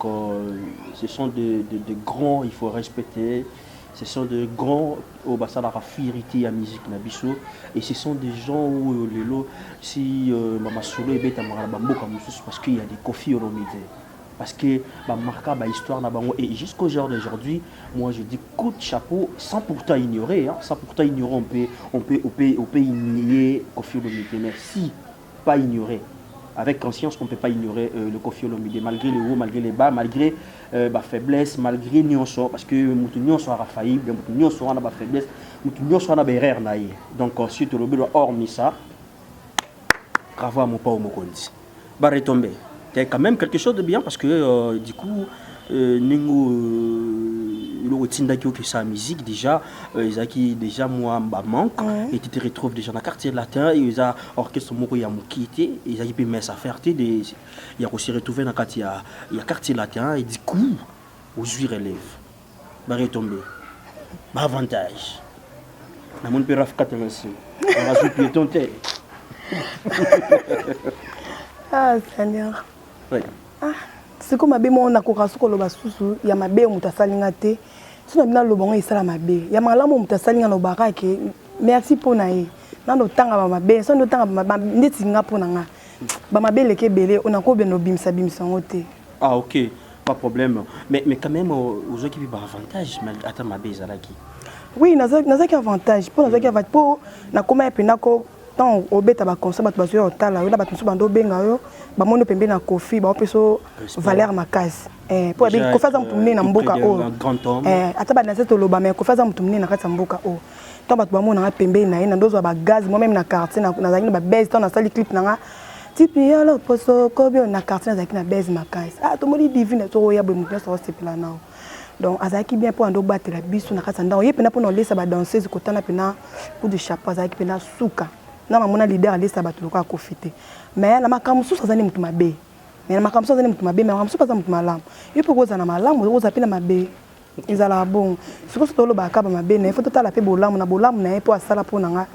ce sont de grands, il faut respecter. Ce sont de grands au bassin de la fierté à musique Nabiso. Et ce sont des gens où les lots, si Mama Solo est bête à Marabambo comme ça, parce qu'il y a des Kofi Olomide. Parce que marquer l'histoire et jusqu'au jour d'aujourd'hui, moi je dis coup de chapeau sans pourtant ignorer, hein, sans pourtant ignorer, on peut ignorer Kofi Olomide. Merci. Pas ignorer. Avec conscience, on ne peut pas ignorer le Kofi Olomide, malgré les hauts, malgré les bas, malgré ma faiblesse, malgré Nyonso, parce que Nyonso a failli, Nyonso a ma faiblesse, Nyonso a ma erreur. Donc, ensuite, le but hormis ça, bravo à mon père Mokondi. Bah, retomber. C'est quand même quelque chose de bien parce que du coup, sa musique déjà déjà moi manque et tu te retrouves déjà dans le quartier latin et ils a orchestre moko ya mokité ils a pu mettre ça faire il y a aussi retrouvé dans quartier il y a quartier latin et du coup aux huit relève va retomber ba avantage na mon père raf 85 on va jouer ton tête. Ah Seigneur. Oui. Ah c'est comme mabe mo na koka soko lo basusu ya mabe muta salinga te sino bina lo bongo isala mabe ya malamu muta salinga no barake merci pona ye nando tanga ba mabe so ndo tanga ba ndeti nga pona nga ba mabe leke belé on a ko beno bimsa ngote. Ah OK, pas problème mais quand même aux autres qui vivent avantage mais attends mabe ezalaki. Oui nazaki avantage pour nazaki avantage pour na koma epena ko tant obeta ba conseil bato bazo otala yo na bato so bando benga yo ba mono pembe na Kofi ba opeso Valère Makasi pour abi kofaza mutumne na mboka o ata ba na seto loba mais kofaza mutumne na kati mboka o tant bato ba mona na pembe na ye na ndozo ba gaz moi même na quartier na zaki na ba base tant na sali clip na nga tipi ya lo poso kobio na quartier na zaki na base Makasi to moni divine to ya bo mutumne so sepela na donc azaki bien pour ando battre la biso na kati ndao ye pena pour no laisser ba danseuse kotana pena coup de chapeau azaki pena suka na mamona leader alisa bato loka kofite mais na makamsu sazani mutu mabe mais na makamsu sazani mutu mabe mais makamsu pas mutu malamu ipo koza na malamu koza pina mabe ezala bon siko solo ba kaba mabe na foto tala pe bolamu na bolamu na epo asala pona nga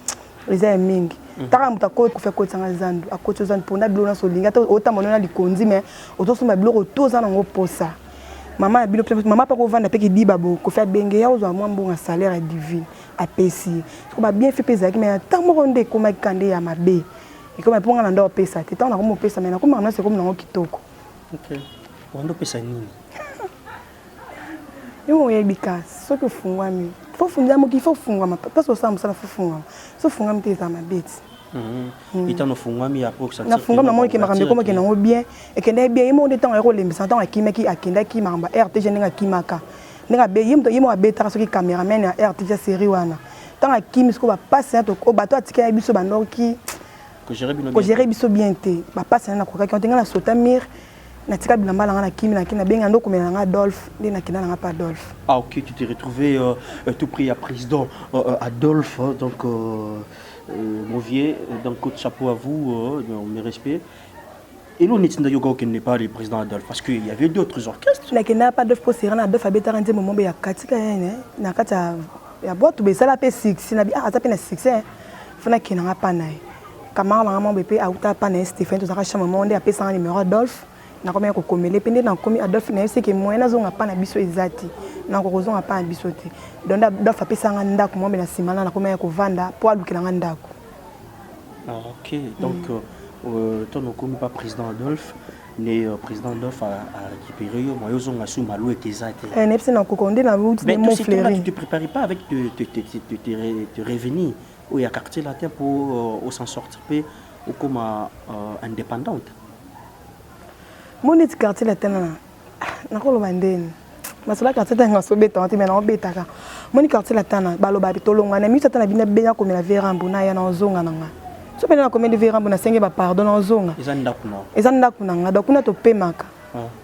eza mingi taka mutu ko ko fe ko tsanga zandu akocho zandu pona bilo na solinga ta ota monona likonzi mais otosoma bilo toza na ngo posa mama bilo mama pa ko vanda pe ki diba bo ko fe benge ya ozo mwambo nga salaire divine apesi ko ba bien fait pesa mais tant mo ronde ko ma kande ya mabe et comme pour ngana ndo pesa te tant na ko mo pesa mais na ko ma c'est comme na kitoko. OK ndo pesa nini yo yebika so ko fungwa mi fo fungwa mo ki fo fungwa ma parce que ça musala fo fungwa so fungwa mi te za mabeti itano fungwa mi ya pour ça na fungwa na mo ki makambe ko mo ki na ngo bien et que ndé bien yimo de temps ko lembisa temps akimaki akenda ki mamba RTG ninga kimaka ninga be yimo abeta so ki cameraman ya RTG série wana tant akimi ko ba passer to ko bato atika ya biso bandor ki ko gérer biso bien te ba passer na ko ka on tenga na sotamir na tika bilamba na kimi na kina benga ndo komela na Adolphe ndi na kina na pas Adolphe. Ah OK, tu t'es retrouvé tout prix à président Adolphe donc mon vieux donc coup de chapeau à vous mes respects. Et l'on est qui n'est pas le président Adolphe parce qu'il y avait d'autres orchestres. La kina pas Adolphe pour serrer Adolphe abeta rendre moment ya katika na kata ya boîte be sala pe 6 na bi ata pe na 6 fona kina pa na kama na mambo pe auta pa na Stéphane to zaka chama monde a pe sans numéro Adolphe na komela ko komele pende na komi Adolphe na yese ke moyena zonga pa na biso ezati na ko zonga pa na biso te donc Adolphe pe sanga ndako mombe na simana na komela ko vanda po alukila ndako. OK donc ton komi pas président Adolphe le président Adolphe a récupéré moi ils ont assumé malou et kesate nepsi na kokonde na route de Montfleury. Tu te prépares pas avec te revenir où il y a quartier latin pour s'en sortir ou comme indépendante. Mon quartier latin na ko lo bandeni. Masala quartier latin so beta on te mena obeta ka. Mon quartier latin ba lo ba bitolonga na mi tata na bina benya ko mena verambo na ya na ozonga nanga. So pena na combien de verambo na senge ba pardon na ozonga. Ezanda kuna nga donc kuna to pemaka.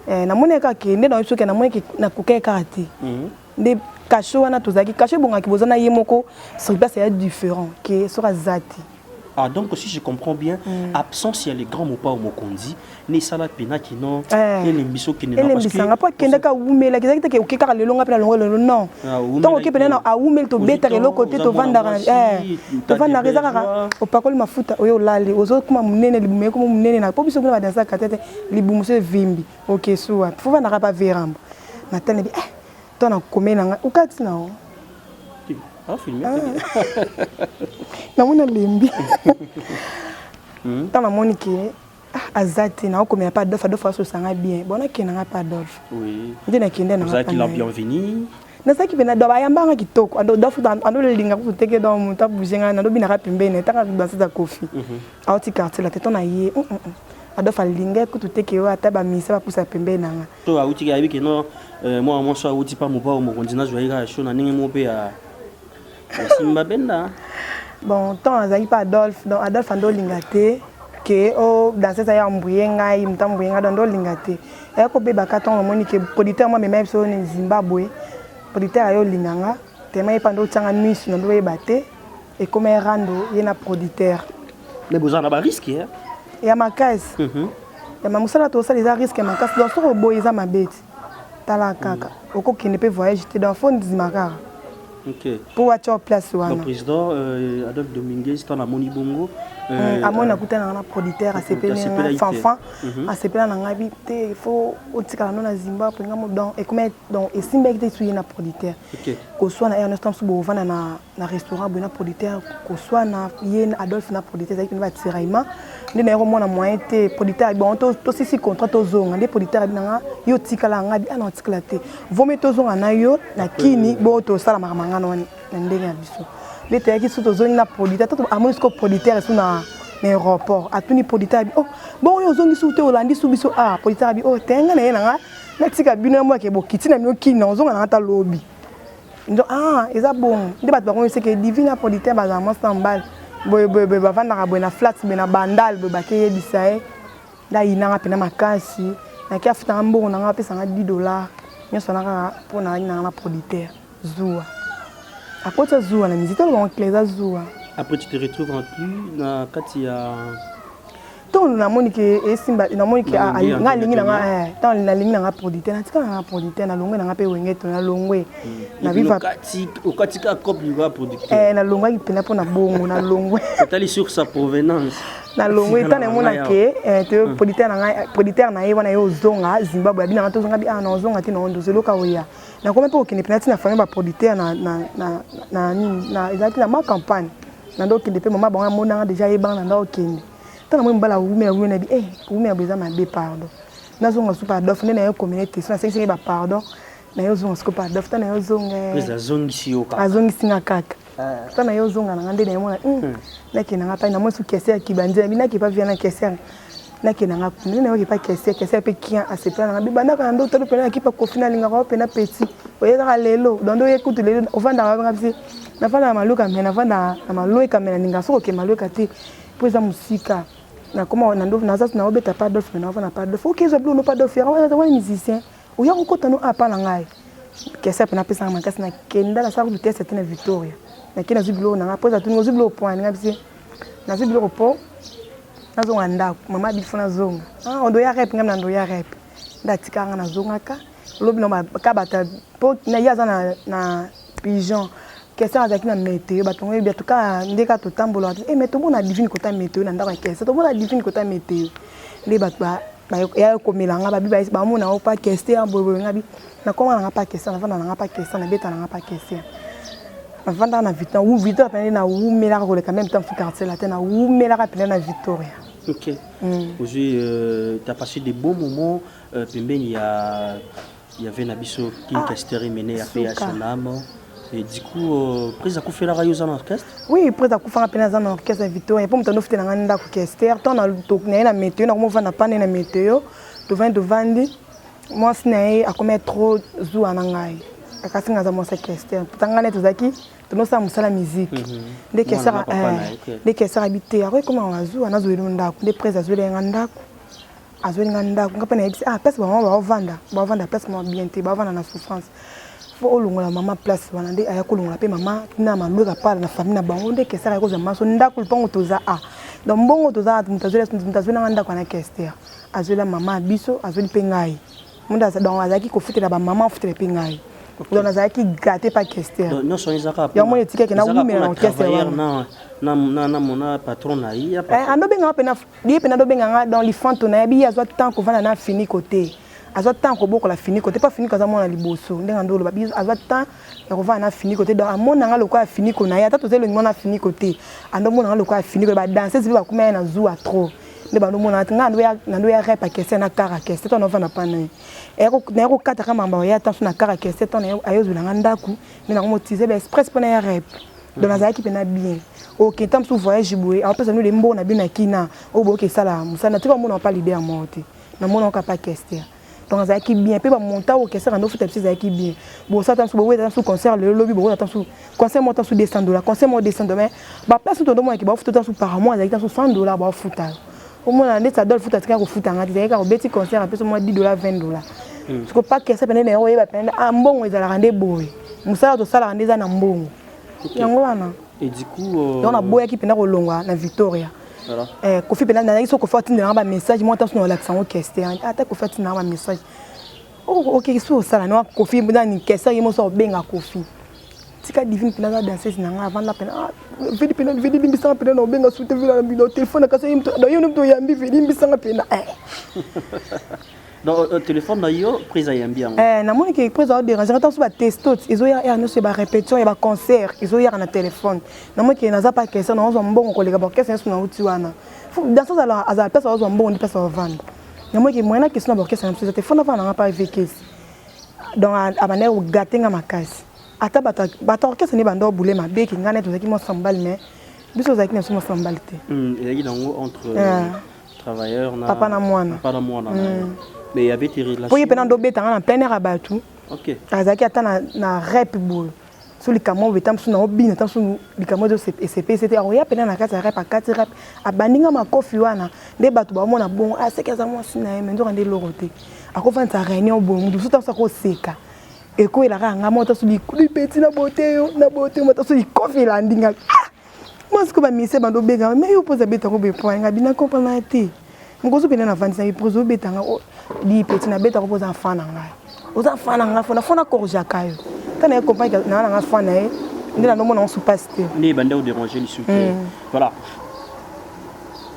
Na mone ka ke nde na yusuke na mone ki na kokeka ati. Nde kasho wana tozaki kasho bonga ki bozana yemoko sur place est différent que sera zati. Ah donc si je comprends bien absence il y a les grands mots pas au mokondi ni salat pena qui non et les biso qui ne parce que pas kenda ka umela ki zakita ke okeka le longa pela longa le non donc ke pena na a umel to beta le côté to vanda to vanda rezaka opakoli mafuta oyo lali ozo kuma munene libume kuma munene na pobiso kuna badansa katete libumu se vimbi OK suwa faut vanda pas verambo na tane bi to na komena ukati na o ah filmé na mona lembi tant la monique azati na okomela pas d'offre so sanga bien bona kena pas d'offre oui ndina kende na vous êtes la bienvenue na saki bena do bayamba kitoko d'offre ando le linga ku teke do muta bujenga na do bina ka pembene taka danser za kofi auti quartier la tete na ye adofa linga ku teke wa taba misa ba pusa pembene nanga to auti ya biki no moi so auti pa mo ba mo kondina joira show na ningi mo pe ya simba benda. Bon, tant azali pas Adolphe, donc Adolphe ando lingate que o dans cette aya mbouyenga imta mbouyenga ando lingate. E ko beba ka ton moni que producteur moi même so ni Zimbabwe. Producteur ayo linganga, tema e pando tsanga nuit ndo e baté et comme rando yena producteur. Mais vous en avez risque hein. Ya makasi. Ya mamusala to ça les risques makasi donc so boyeza mabeti. Tala kaka. Oko kine pe voyage te dans fond Zimakara. OK. Pour watcher place wana. Le président Adolphe Dominguez dans la Moni Bongo amona kutana na producteur asepeli na fanfan asepeli na ngabi te il faut otika na Zimbabwe ngamo donc et comme donc et simbe ki te na producteur. OK. Ko soit na Ernest Msubo vana na restaurant bona producteur ko soit na Yen Adolphe na producteur ça qui va tiraima ndina yero mona moyen te producteur bon to sisi contrat to zonga ndé producteur binanga yo tikala ngabi ana tikala te vomi to zonga na yo na kini bo to sala makamangano na ndenge ya biso l'été qui sont aux zones na producteur tout amoni ko producteur sous na aéroport atuni producteur bi oh bon yo zongi sous te olandi sous biso ah producteur bi oh tenga na yena na tika bino mo ke bo kitina mi okini na zonga na ta lobby ndo ah eza bon ndi bat ba ko se ke divina producteur ba za mostambal boy ba vanda ka bona flat be na bandal be ba ke yebisae da inanga pena makasi na ki afuta mbongo na nga pesa nga $10 nyoso na pour na producteur Zoua. Après tu Zoua la musique, on clé Zoua. Après tu te retrouves en plus na Katia. Ton na Monique et Simba na Monique a nga lingi na tant na lingi na producteur na tika na producteur na longwe na pe wengeto na longwe na viva Katika cop du producteur. Na longwe qui pena pour na bongo na longwe. Totally sur sa provenance. Na longwe tant na mona ke te producteur na yewana yo zonga Zimbabwe abina to zonga bi na zonga ti na ondo zeloka oya. Na comme pas aucune penalty na famille ba producteur na exactement na ma campagne na donc depuis moment bon mona déjà e ban na ndo okende tant na mbala wume na bi wume abeza ma be pardon na zonga super dof na yo communauté so na sengi ba pardon na yo zonga super dof tant na yo zonga pesa zongi sioka azongi singa kaka tant na yo zonga na ngande na mona na kina ngapa na mo su kese ki bandia bi na ki pa via na kese na kina ngapa na yo ki pa kese pe kia a se plan na bi banda ka ndo to pe ki pa kofina linga ko pe na petit oyeka lelo dondo yekutu lelo ovanda ngapsi na fana maluka mena fana na maluka mena ninga soko ke maluka te poza musika na koma na ndo na sasa na obeta pas d'offre na fana pas d'offre OK zo blo pas d'offre on musicien oya ko tano apa na ngai kesa pe na pesa makasi na kenda la saku test c'était na Victoria na kina ziblo na poza tuni ziblo point ngapsi na ziblo po na zonga ndako mama bifuna zonga ondo ya rep ngam na ndo ya rep ndatika nga na zonga ka lobi no ka bata po na yaza na pigeon kesa azaki na météo batongo bia tuka ndeka to tambola mais to bona divine kota météo na ndaka kesa to bona divine kota météo le batwa ba ya komelanga ba biba ba mona o pa kesa bobo ngabi na koma na pa kesa na vanda na pa kesa na beta na pa kesa na vanda na Victoria ou Victoria pe na ou mela ko le quand même temps quartier la tena ou mela ka pe na Victoria Ok. Aujourd'hui, tu as passé des bons moments. Il y avait Nabiso King Kesteri mené à son âme. Et du coup, prise à coup fait la railleuse en orchestre? Oui, prise à coup faire un en orchestre à Victor. Et pour me donner un orchestre, on a tourné la météo, on a pas la météo, devant devant. Moi, c'est à commettre trop zou en anglais. À casser dans mon orchestre. Tant que tu as qui, tu nous sommes la musique. Dès que ça habité, après comment on a zou, on a zou l'unda, des prises à zou les nganda. À zou les nganda, on peut pas ah place on va vendre place moi bien té, va vendre la souffrance. Faut longola maman place wana nde aya kolongola pe mama na maloka pala na famille na bango nde ke sala ko za maso ndako lipango toza a donc mbongo toza mutazela nganda kwa na kester azela mama biso azeli pe ngai munda za donc azaki ko futela ba mama futela pe ngai donc azaki gâté pa kester non so izaka ya mo etika ke na ngumela na kester na mona patron na ya ando benga pe na die pe na do benga dans lifanto na bi azwa tant ko vana na fini côté azwa temps ko boko la fini côté pas fini kaza mona liboso ndenga ndolo ba azwa temps ya ko va na fini côté donc amona nga lokwa fini ko na ya tata tozelo ngona fini côté ando mona nga lokwa fini ko ba danser ziba kuma na zuwa trop nde ba mona nga ndo ya rap kese na kara kese to no va na pana e ko na ko kata kama mba ya temps na kara kese to na ayozu na ndaku ni na motiser ba express pona ya rap donc na zaki pena bien OK temps sous voyage boue après ça nous les mbo na bien na kina o boke sala musana tu ba mona pas l'idée à morte na mona ka pas kese donc ça qui bien peut pas monter au concert en offre ça qui bien bon ça tant sous concert le lobby bon tant sous concert montant sous $200 concert montant $200 bah place tout le monde qui va foutre sous par mois avec sous $100 bah foutre au moins on est ça doit foutre à foutre en avec un petit concert un peu moins $10 $20 parce que pas que ça peine na oye ba peine ah mbongo ezala rende boy musala to sala rende za na mbongo yango wana et du coup on a boya qui pena ko longwa na Victoria. Kofi pena na iso ko fati na ba message moi tant sur l'accent orchestre ata ko fati na ba message OK so sala no Kofi na ni kesa yemo so benga Kofi tika divine pena za danser na nga avant la pena vidi bimbisa pena no benga sute vila na téléphone ka so yimto do yo no yambi vidi bimbisa pena dans téléphone na yo prise à yambi na moni ke prise à déranger tant sur ba testo izo ya no se ba répétition ya ba concert izo ya na téléphone na moni ke na za pa kesa na zo mbongo ko lega ba kesa na uti wana dans ça ala pesa zo mbongo ni pesa vendre na moni ke moyena question na ba kesa na pesa téléphone na na pas avec donc abane o gatenga makasi ata bata orchestre ni bando boule mabe ki ngane to zaki mo sambal mais biso zaki na so sambalité et il y a entre travailleurs na papa na mwana mais il y avait des relations pour y pena do beta na plein air abatu OK azaki ata na rap boule sur les camo betam sur na obina tam sur les camo de CP c'était ya pena na kata rap akati rap abaninga makofi wana nde batu ba mona bon asekeza mo sina me ndo rende loroté akofana ta réunion bon ndu so tam sa ko seka eko ila nga moto sur les petit na beauté moto sur les kofi la ndinga moi ce que ba mise bando bega mais yo pose beta ko be point nga bina comprendre té ngozo pena na vandi na pose beta nga di petit na beta ko pose enfant na nga aux enfants na nga fona korja kayo tana compagnie na nga fona e ndina no mona on sous pasteur ni bande ou déranger les soutiens voilà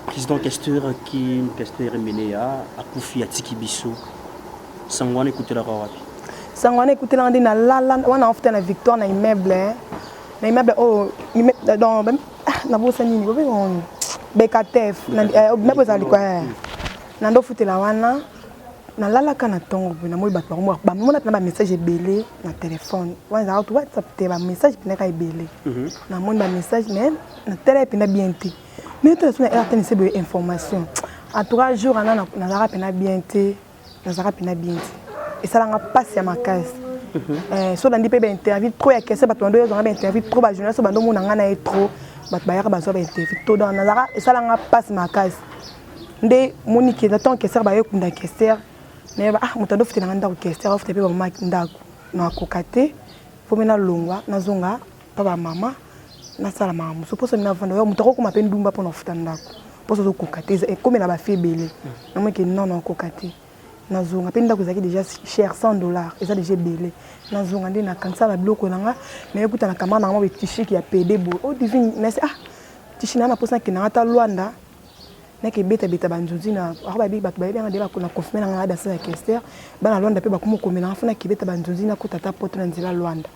président Kester qui Kester Menea a Kofi atiki biso sangwana écouter la wapi sangwana écouter la ndina la wana ofta na victoire na immeuble oh dans na bosa nini ko be on bekatef na mebo za likwa na ndo futela wana na lala kana tongo na moi ba mona na ba message belé na téléphone wana auto WhatsApp te ba message pina ka belé na mona ba message mais na télé pina bien te mais to na RTN c'est be information à 3 jours na zara pina bien te na zara pina bien te et ça la passe ya makasi so dans des pe interview trop ya kese ba to ndo yo ba interview trop ba journaliste ba ndo mona ngana e trop ba bayaka ba so ba interview to dans na zara et ça la passe makasi nde monique d'attend que ça ba yo kunda kester mais mutando fite na ndako kester ofite pe ba mama ndako na kokate fo mena longwa na zonga papa mama na sala mama so poso na vanda yo mutako ko mape ndumba pona futa ndako poso zo kokate e comme na ba febele na moi que non kokate na zonga pe ndako zaki déjà cher $100 et ça déjà belé na zonga ndi na kansa ba bloko nanga mais écoute na kamana na mo be tishi ki ya PD bo o divine mais tishi na posa ki na ta Luanda neke beta banzuzi na ba bi ba nga de ba ko na confirmer na da sa Kester ba na Luanda pe ba ko mo komela funa ki beta banzuzi na ko tata poto na nzela Luanda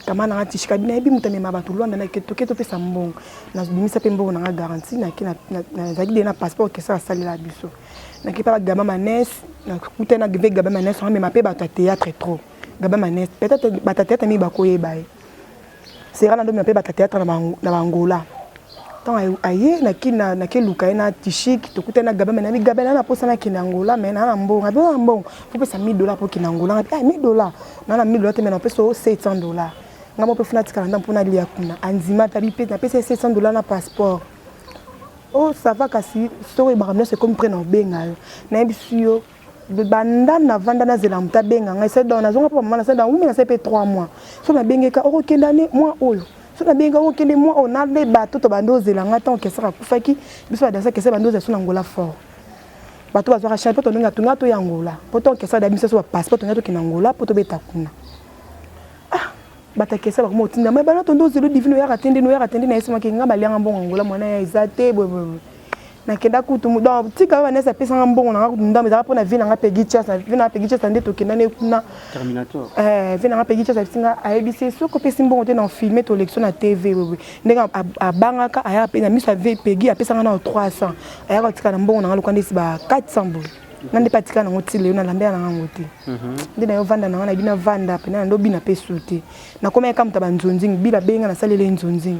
kama na ngati shika bina ebi mutame mabatu lwanda na keto pesa mbongo na bimisa pe mbongo na garantie na ki na zaki de na passeport ke ça sali la biso na ki pa gaba manes na kuta na gve gaba manes on me mape ba théâtre trop gaba manes peut-être ba théâtre mi ba koyeba e sera na do mape ba théâtre na Angola tant aye na ki na ke luka na tishik to kuta na gaba manes gaba na posa na ki na Angola mais na mbongo ba mbongo faut pesa $1000 pour ki na Angola $1000 na $1000 te mais na peso $700 ngamo pe funa tika na mpona lia kuna anzima tabi pe na pesa $700 na passeport oh ça va kasi story baramna c'est comme prendre benga na bisio banda na vanda na zela mta benga ngai c'est dans na zonga pa mama c'est dans ou mais c'est pe 3 mois so na bengeka o kendane moi oyo so na benga o kende moi on a les bateaux to bando zela ngata ke sera kufaki biso da ça ke c'est bando za sona ngola fort bato ba zwa chapeau to nga tunga to yangola poto ke ça da biso so passeport to ngato ke nangola poto beta kuna batakesa ba mo tinda mais bana tondo zelo divino ya atende na esima ke ngamba lianga mbongo ngola mwana ya izate bwe na kenda kutu mu donc tika ba nesa pesa mbongo na kunda mais apa na vina nga pegicha sa vina pegicha sa ndeto kenda ne kuna terminator vina nga pegicha sa singa ABC soko pesa mbongo te na filmer to lection na TV bwe ndeka abanga ka aya pe na misa ve pegi apesa nga na 300 aya ka tika na mbongo na lokanda isi ba 400 bwe nande patika na ngotile na lambea na ngote ndina yo vanda na bina vanda pe na ndo bina pesute na koma ya kamta banzonzing bila benga na salele nzonzing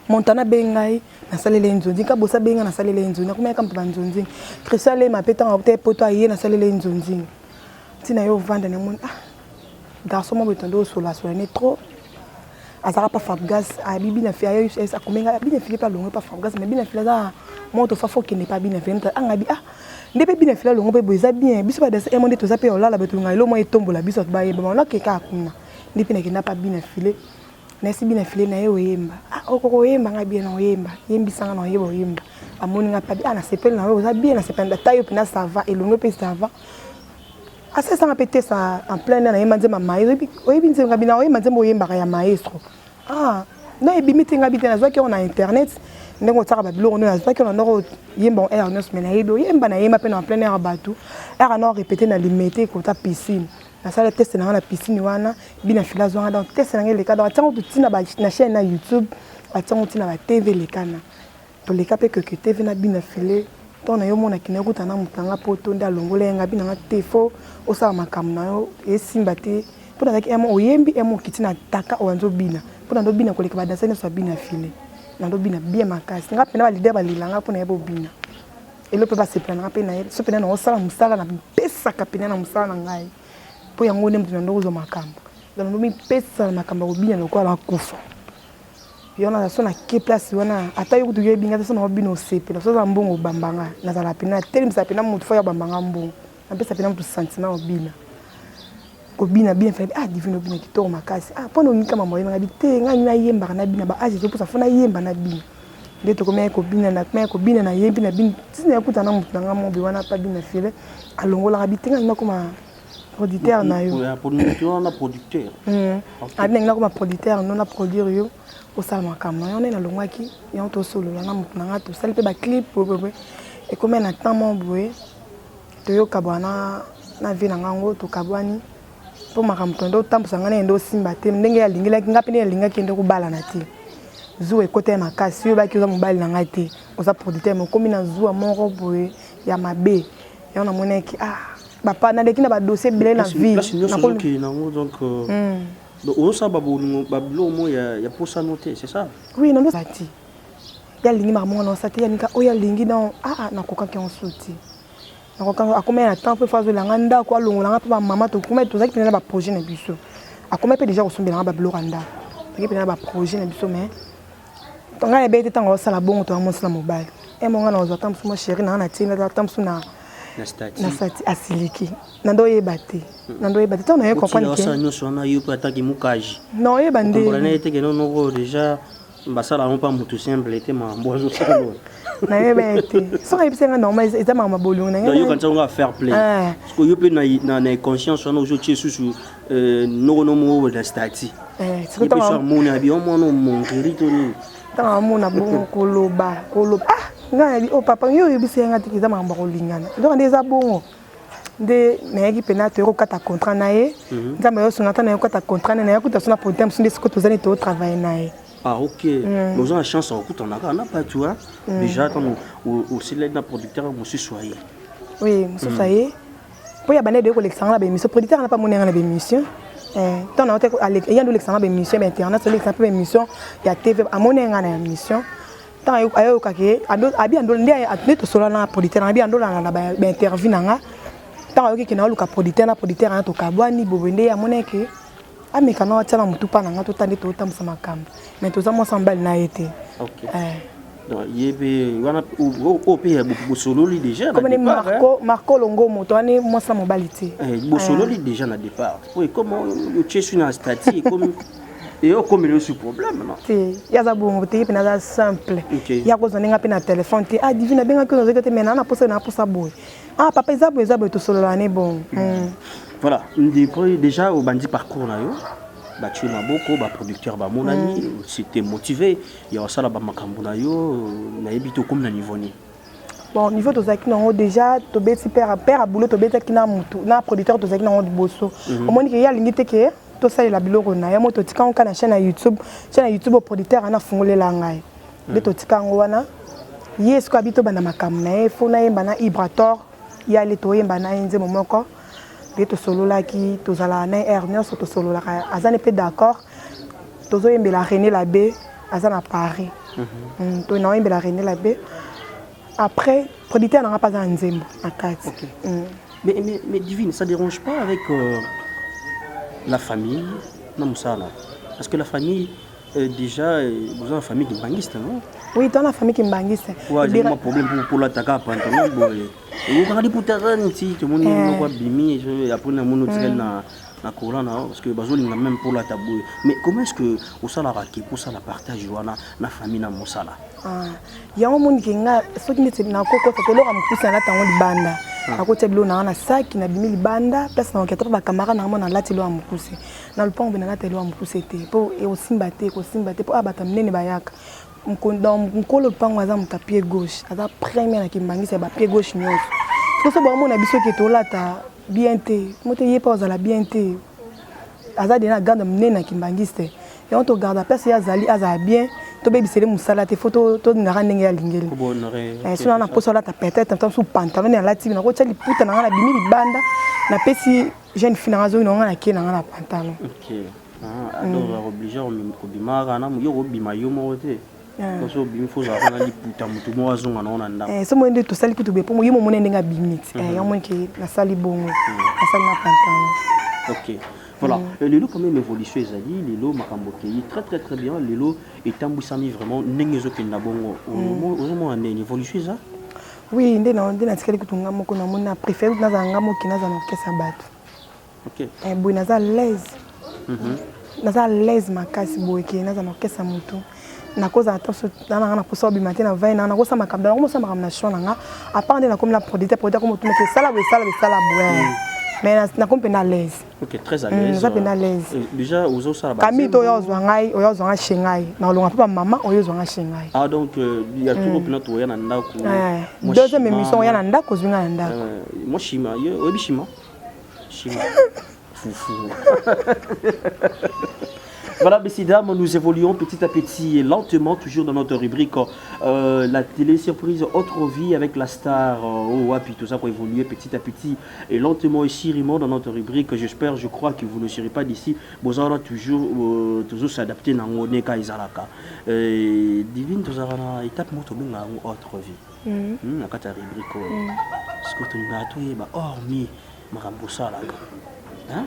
montana bengai na salele nzonzing ka bosa benga na salele nzonzing na koma ya kamta banzonzing krisale mapeta ngopte poto aye na salele nzonzing tina yo vanda na mon garçon mo betondo sola ne trop azara pa fabgas a bibi na fia yo esa komenga bina fili pa longo pa fabgas mais bina fila za moto fa foke ne pa bina fila angabi ndebe bina fila longo pe boza bien biso ba desa emonde to za pe olala betu ngai lo mo etombola biso ba yeba na keka kuna ndipi na kina pa bina file na si bina file na yo yemba okoko yemba nga bien na yemba yembi sanga na yebo yemba amoni nga pa na sepel na yo za bien na sepel da tayo pina ça va et longo pe ça va asa sanga pété ça en plein na yemba nzema mai oyebi nzema bina oyemba nzema yemba ya maestro na ebi mitinga bitena zo ki on a internet ndenge tsaka ba biloko no nazaki na ndoko yemba air nos mena yedo yemba na yemba pe na plein air bateau air na répéter na limiter ko ta piscine na sala test na piscine wana bina filazo nga donc test na ngele ka donc tango tutina ba na chaîne na YouTube atango tina ba TV le kana to le ka pe que TV na bina filé ton na yo mona kine kuta na mutanga poto nda longole nga bina nga tefo osala makam na yo esimba te pour na ki emo oyembi emo kitina taka oanzo bina pour na ndo bina ko le ka ba danser na so bina filé na ndo bina bien makasi nga pena ba leader ba lilanga pona yebo bina elo pe ba se plana pe na ye so pena na osala musala na pesa ka pena na musala na ngai po yango ne mutuna ndo zo makambo donc ndo mi pesa na makambo ko bina lokwa la kufa yona so na ke place wana ata yo kutuye binga so na bina osepe na so za mbongo bambanga na za la pena teli msa pena mutu fa ya bambanga mbongo na pesa pena mutu sentiment obina ko bina bien fait divino bina kitoko makasi pona onika mama yema ngabite ngani na yemba na bina ba aje zo fona yemba na bina ndeto komaya ko bina na yembi na bina tsina yakuta na mutu nga mo bi wana pa bina file alongola ngabite ngani na koma producteur na yo producteur na producteur abina ngina koma producteur non na produire yo osala makambo yo na longwaki yo to solo na mutu nga to sala pe ba clip e komaya na temps mo boye to yo kabwana na vina ngango to kabwani po makamto ndo tambusa ngane ndo simba te ndenge ya lingila ngapi ne linga kende ko bala na te zu ekote makasi yo baki za mobali na ngate oza producteur mo komi na zu moko boye ya mabe ya na moneki bapa na dekina ba dossier bilé na vie na ko donc on sa bablo mo ya pour ça noter c'est ça oui non sati ya lingi mamonga no sati ya nika oya lingi dans na koka ki on souti na koka akomé na temps pour faire la nganda ko longola pa mama to kuma to zaki pena ba projet na biso akomé pe déjà ko sombela ba blo randa zaki pena ba projet na biso mais tonga ya bete tango sala bongo to amonsala mobile monga na ozo tamsu mo chéri na tina tamsu na stati asiliki nando yebate to na yo comprendre que nous sommes na yo pour attaquer mukaji non yebande comprendre te que non déjà mbasala on pas mutu simple était ma bozo salo na yebate so yebsenga normal eza mama bolungu na yo quand on va faire play parce que yo peut na conscience on ozo tiesu no mo de stati c'est que ça mon abi on mon guérito ni tanga mona bongo koloba nga yabi papa yo yobisenga tikiza mamba kolingana donc ndeza bongo nde nayaki pena to kata contrat na ye nzambe yo sonata na yo kata contrat na ye kuta sona producteur musu nde siko tozali to travailler na ye. Ah ok, nous avons la chance en écoute on a pas tu vois déjà quand aussi l'aide d'un producteur monsieur soyez. Oui, monsieur soyez. Pour y abaner de collection la émission producteur n'a pas mon na émission. Tant na il y a de l'exemple émission internet sur l'exemple émission il y a TV à mon na émission. Tant ayo kake abi ando ndi atne to solo na producteur abi ando na ba interview na tant ayo ki na luka producteur na to kabwani bobende ya moneke ameka na watala mutu pa na to tande to tamsa makambo mais to za mo sambal na été. OK. Donc yebe wana au pays beaucoup solo li déjà comme ni Marco Longo moto ani mo sa mobilité. Solo li déjà na départ. Oui, comment le chesu na stati comme et comme le problème non. Si ya za bongo te pena simple. Ya ko zoninga pena téléphone te divina benga ko zokete mena na posa boy. Ah papa ezabo to solo l'année bon. Voilà, déjà au bandi parcours na yo. Bah tu na beaucoup ba producteur ba mon ami c'était motivé il y a ça là ba makambo na yo na ebito comme na niveau ni. Bon niveau to zaki na déjà to beti père à boulot to beti na mutu na producteur to zaki na bosso. Au moins que ya lingite ke to ça la biloko na ya moto tika on kana chaîne YouTube producteur ana fungole la ngai. De to tika ngwana yes ko abito bana makambo na e fo na yemba na Ibrator ya le to yemba na nze momoko. To solo là qui tous à la erreur sur to solo là azane pe d'accord tozo yembe la René Labé azana Paris to na yembe la René Labé après producteur n'a pas en nzembo à 4. Mais divine ça dérange pas avec la famille non ça là parce que la famille déjà vous avez une famille qui bangiste non. Oui, dans la famille qui bangiste. Ouais, j'ai un problème pour l'attaquer pantalon boy. Et on a dit pour terrain ici tout le monde quoi bimi je après na mon hôtel na courant parce que bazo linga même pour la tabou. Mais comment est-ce que au salara qui pour ça la partage na famille na mosala. Ya un monde qui nga soki neti na koko to lo amkusa na tango libanda. Akote bilo na saki na bimi libanda place na oketro ba camara na mona lati lo amkusa. Na lupango bena na telo amkusa te. Po e osimba te po abata mnene bayaka. Mkolo pango aza muta pied gauche aza premier na kimbangisa ba pied gauche nyos ko so ba mona biso ke tolata bien te mote ye pa za la bien te aza de na garde mne na kimbangiste et on to garde place ya zali aza bien to be bisele musala te photo to na ndenge ya lingeli so na poso la ta peut-être tant sous pantalon na lati na ko tshali puta na bimi libanda na pesi jeune fille na zo na na ke na pantalon. OK. Alors obligé au bimara na yo bima yo mo te. Parce que il faut avoir un putain mutu mo azonga na ona nda. So mo ndé to sali kutu be po mo yimo mona ndenga bimit. Ya mo ke na sali bongo. Na sali na pantalon. OK. Voilà, lelo quand même évolution ezali lelo makambo kei très bien lelo etambusami vraiment nengezo ke na bongo. Ozomo ane évolution ça? Oui, ndé na tikali kutunga moko na mona préfère na zanga moki na za na kesa bato. OK. Boy na za l'aise. Naza l'aise makasi boy ke na za na kesa mutu. Na cause attention na poso bi matin na 20 na ko sa makambo na ko sa makambo na shona nga à part de la comme la producteur comme tout mais sala boy mais na comme na l'aise. OK, très à l'aise. Ça à l'aise. Déjà aux autres ça ba. Kami to yo zwa shengai na longa papa maman oyo zwa shengai. Ah donc il y a toujours plein to ya na ndako. Deuxième émission ya na ndako zwinga na ndako. Moi shima yo obi shima. Shima. Foufou. Voilà, messieurs, dames, nous évoluons petit à petit et lentement, toujours dans notre rubrique la télé-surprise Autre Vie avec la star. Puis tout ça pour évoluer petit à petit et lentement ici, Raymond, dans notre rubrique. J'espère, je crois que vous ne serez pas d'ici. Vous allez toujours s'adapter dans Oneka Izalaka. Divine, vous allez à l'étape dans Autre Vie. La carte rubrique. Ce que tu as dit, hormis Marambosa là.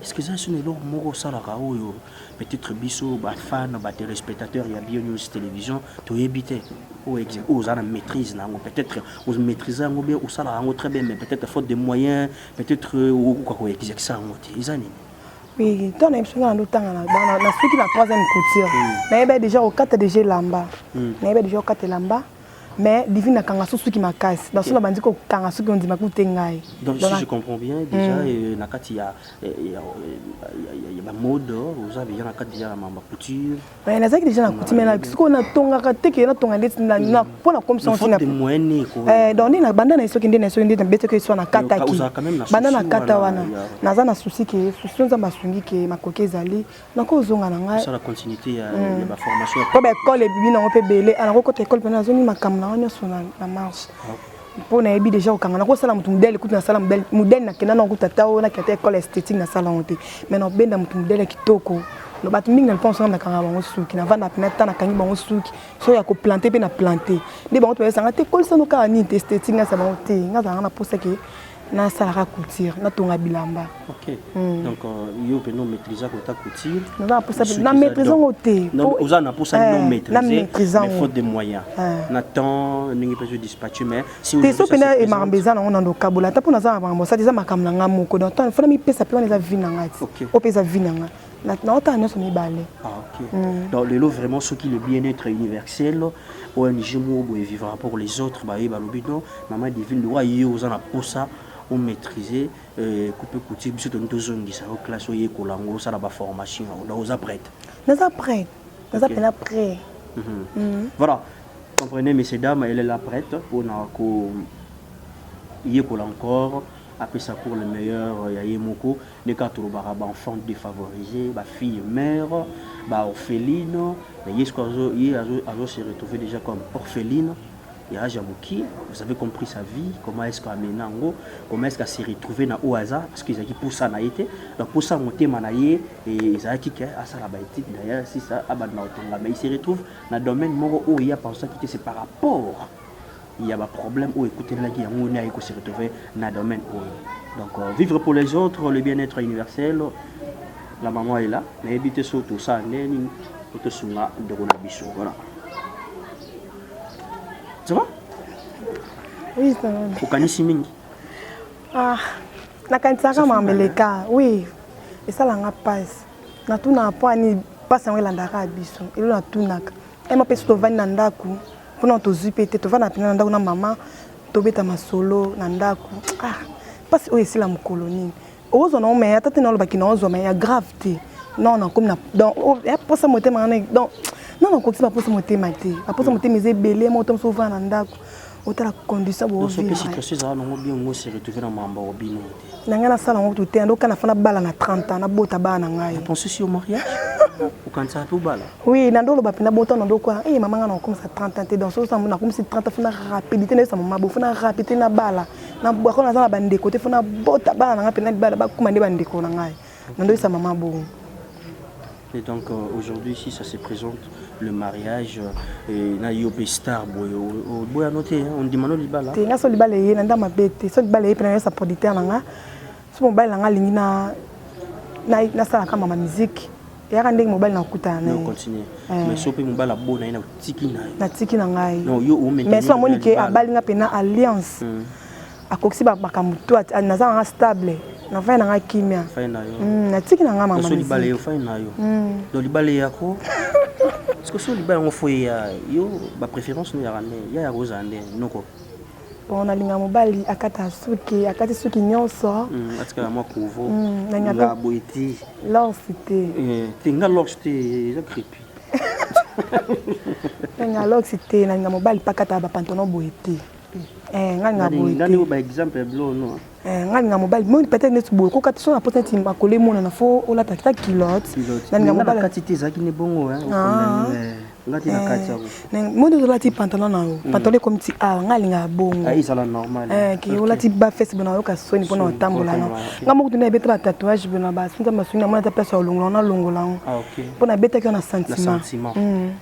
Est-ce que ça c'est une longue moro salaka ou peut-être biso ba fan ba téléspectateurs il y a bien news télévision to éviter ou aux ana maîtrise là peut-être aux maîtriser ou bien ou ça là très bien mais peut-être faute de moyens peut-être ou quoi exact ça ils année. Oui, ton émission en autant là na suite la troisième couture. Mais déjà au 4 déjà lamba. Mais déjà au 4 lamba. mais divine na kanga susu qui makasi dans solo bandiko kanga susu qui on dit makute ngai. Donc si je comprends bien déjà nakati ya ba mode vous avez déjà nakati déjà ma couture. Ouais nazaki déjà na couture mais na siko na tonga ka teke na tonga ndeti na pona comme ça on de moyenne ko. donc na banda na soki ndena soki ndeta bete que soit na kata ki. Banda na kata wana. Naza na souci que souci nza masungi que makoke ezali na ko zonga na ngai. Ça la continuité ya ba formation. Ko ba école bibi na ope belé ana ko côté école pena zoni makamna wana so na marche. Pour na ebi déjà okanga na ko sala mutu modèle écoute na sala modèle na kena na ko tata na kata école esthétique na sala honte. Mais na benda mutu modèle kitoko. No bat mingi na pense na kanga bango suki na vanda pena ta na kangi bango suki. So ya ko planter pe na planter. De bango to sanga te école ça no ka ni esthétique na sa bango te. Nga za na posa ke na sala couture na tonga bilamba. OK. Donc yo pe no maîtriser ta couture. Na posa na maîtriser ngote. Non oza na posa non maîtriser mais faute de moyens. Na temps ningi pe dispatcher mais si te so pena e marambeza na ngona ndo kabola ta pona za bango ça déjà makamla nga moko donc temps faut na mi pesa pe on les a vu na ngati. O pesa vu na ngati. Na ota na so mi balé. Ah OK. Donc le lot vraiment ce qui le bien-être universel ONG mo bo vivre pour les autres ba ba lobino maman divine loi yo oza na posa on maîtriser couper couture biso to ndozongisa au classe oye kolango ça la formation on a prête. Nous a prête. Nous a peine prêt. Voilà. Comprenez messieurs dames, elle est là prête pour na ko yé kola encore après ça pour le meilleur ya yemoko les quatre baraba enfants défavorisés, ba fille mère, ba orpheline, mais yeskozo azo se retrouver déjà comme orpheline. Il y a Jamouki, vous avez compris sa vie, comment est-ce qu'elle a mené en haut, comment est-ce qu'elle s'est retrouvée dans au hasard, parce qu'ils ont dit pour ça n'a été, donc pour ça monter manaïe et ils ont dit que ça la bâtie d'ailleurs si ça abandonne mais il se retrouve dans le domaine où il y a pensé que c'est par rapport il y a un problème où écoutez là qui a se retrouver dans le domaine où donc vivre pour les autres, le bien-être universel, la maman est là, mais éviter surtout ça, n'est pour te soumettre de Ronabiso, voilà. Ça va? Oui, ça va. Au kanisi mingi. Ah, na kanisa mameleka. Oui. Et ça la passe. Na tuna po ani passe ngela ndaka biso. Ilo na tunaka. E ma peso to vani na ndaku. Pona to zipete to vana pina na ndaku na mama to beta masolo na ndaku. Ah, passe o esila mkoloni. Ozo na me atate na lo bakina ozo me ya gravité. Non comme na donc e posa moté mane donc non quoi que ça pas monter maté pas monter mes belé moi tom souvent na ndako otala condition bo vivre donc situation ça non bien moi se retrouver dans mamba obino na ngana sala ngo tout ndo kana fana bala na 30 ans na bota bana ngai pensez sur mariage ou quand ça pour bala oui na ndolo ba pina bota ndo quoi eh mama ngana comme ça 30 ans te dans ça na comme si 30 fana rapidité na ça mama bo fana rapidité na bala na bo ko na za ba ndeko te fana bota bana nga pina bala ba kuma ndi ba ndeko na ngai na ndo ça mama bo. Et donc aujourd'hui ici ça se présente le mariage na yobe star boy a noté on dit mano libala te na so libala ye na ndama bete so libala ye pena sa producteur nanga so mobile nanga lingi na sala kama ma musique ya ka ndenge mobile na kuta na on continue mais so pe mobile bona ina tiki na ngai non yo o mais so monique abali nga pena alliance akoksi ba bakamuto na za nga stable na fa na kimia fa na yo na tiki na nga mama so libala yo fa na yo do libala yako parce que so libala on foi yo ba préférence no ya rozande noko on a linga mobali akata suki nyonso atika moi kuvo na boiti l'oxité tinga l'oxité za creepy na l'oxité na linga mobali pakata ba pantalon boiti nganga boiti ngani ba exemple blo no ngani mobile moi peut-être net boy ko kati so na potenti makole mona na fo ola takita kilote ngani mobile kati te zaki ne bongo ngati na kati yako moi de la ti pantalon na pantalon comme ti ngali nga bongo ça la normal ki ola ti ba face bona yo ka soni pona otambola no ngamo kutuna beta ba tatouage bona ba sinza masuni mona ta place olongola na longola OK pona beta ki na sentiment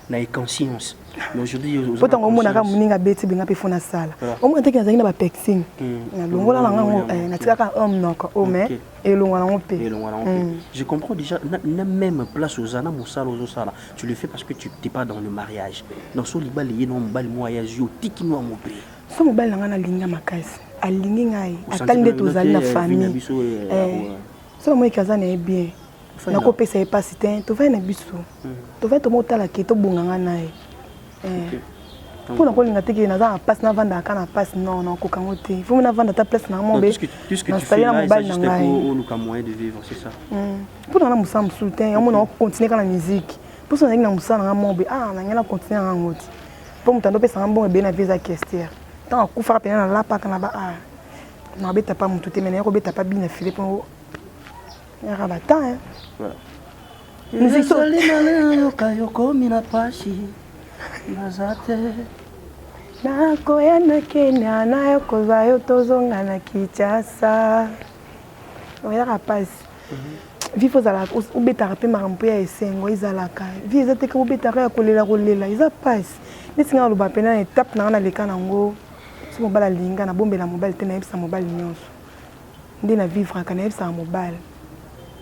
na conscience mais aujourd'hui poto ngomona ka muninga beti benga pe fona sala o mo teki na zaki na ba pexing na longola na ngo na tika homme noko o mais elongola ngo pe je comprends déjà même place aux ana musala aux sala tu le fais parce que tu t'es pas dans le mariage donc so libali ye no mbali moyage yo tiki no mope so mobali na ngana linga makasi alingi ngai atali to zali na famille so moi kaza na bien na ko pesa pas c'était to va na biso to va to motala ke to bonga ngana Pour nous kolinga te que naza passe na vanda kana passe non non ko kango te. Faut na vanda ta place na mo be. Tout ce que tu fais là, c'est juste pour le moyen de vivre, c'est ça. Pour na musa musulten, ya mo na continuer kana musique. Pour ça na musa na mo be na ngela continuer na ngoti. Pour mutando pesa ngambongo be na visa question. Tant ku fara pena na la pa kana ba na beta pa mutu te mena ko beta pa bina file pour ya rabata hein. Voilà. Musique so malin kayoko mina pashi nazate na koya na Kenya na yokoza yo tozonga na Kinshasa. Oya rapaz. Vifo za la ubeta pe marampo ya esengo izalaka. Vi ezate ka ubeta ka kolela iza passe. Nesinga luba pena étape na leka nango. Si mobile linga na bombela mobile te na ebisa mobile nyonso. Ndi na vivre kana ebisa mobile.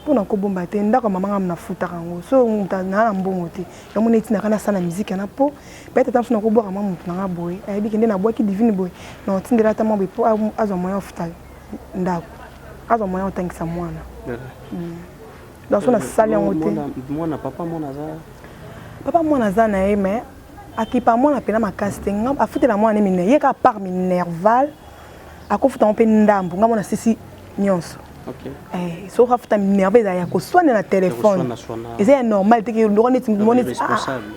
Pona ko bomba te ndako mama ngam na futa kango. So mutana na mbongo te. Ya mona itina kana sana musique na po. Peut-être tamso na ko boka mama mutu na boy. Ayebi kende na boy ki divine boy. Na otindela ta mo be po azo moya futa ndako. Azo moya otangisa mwana. Dans son salle en hôtel. Moi na papa mon azar. Papa mon azar na mais akipa mwana pena makasting afutela mwana mine yeka par minerval akofuta mpe ndambu ngamona sisi nyonso. OK. So rafuta minerval ya ko soigner na téléphone. C'est normal te que ndoko neti moni responsable.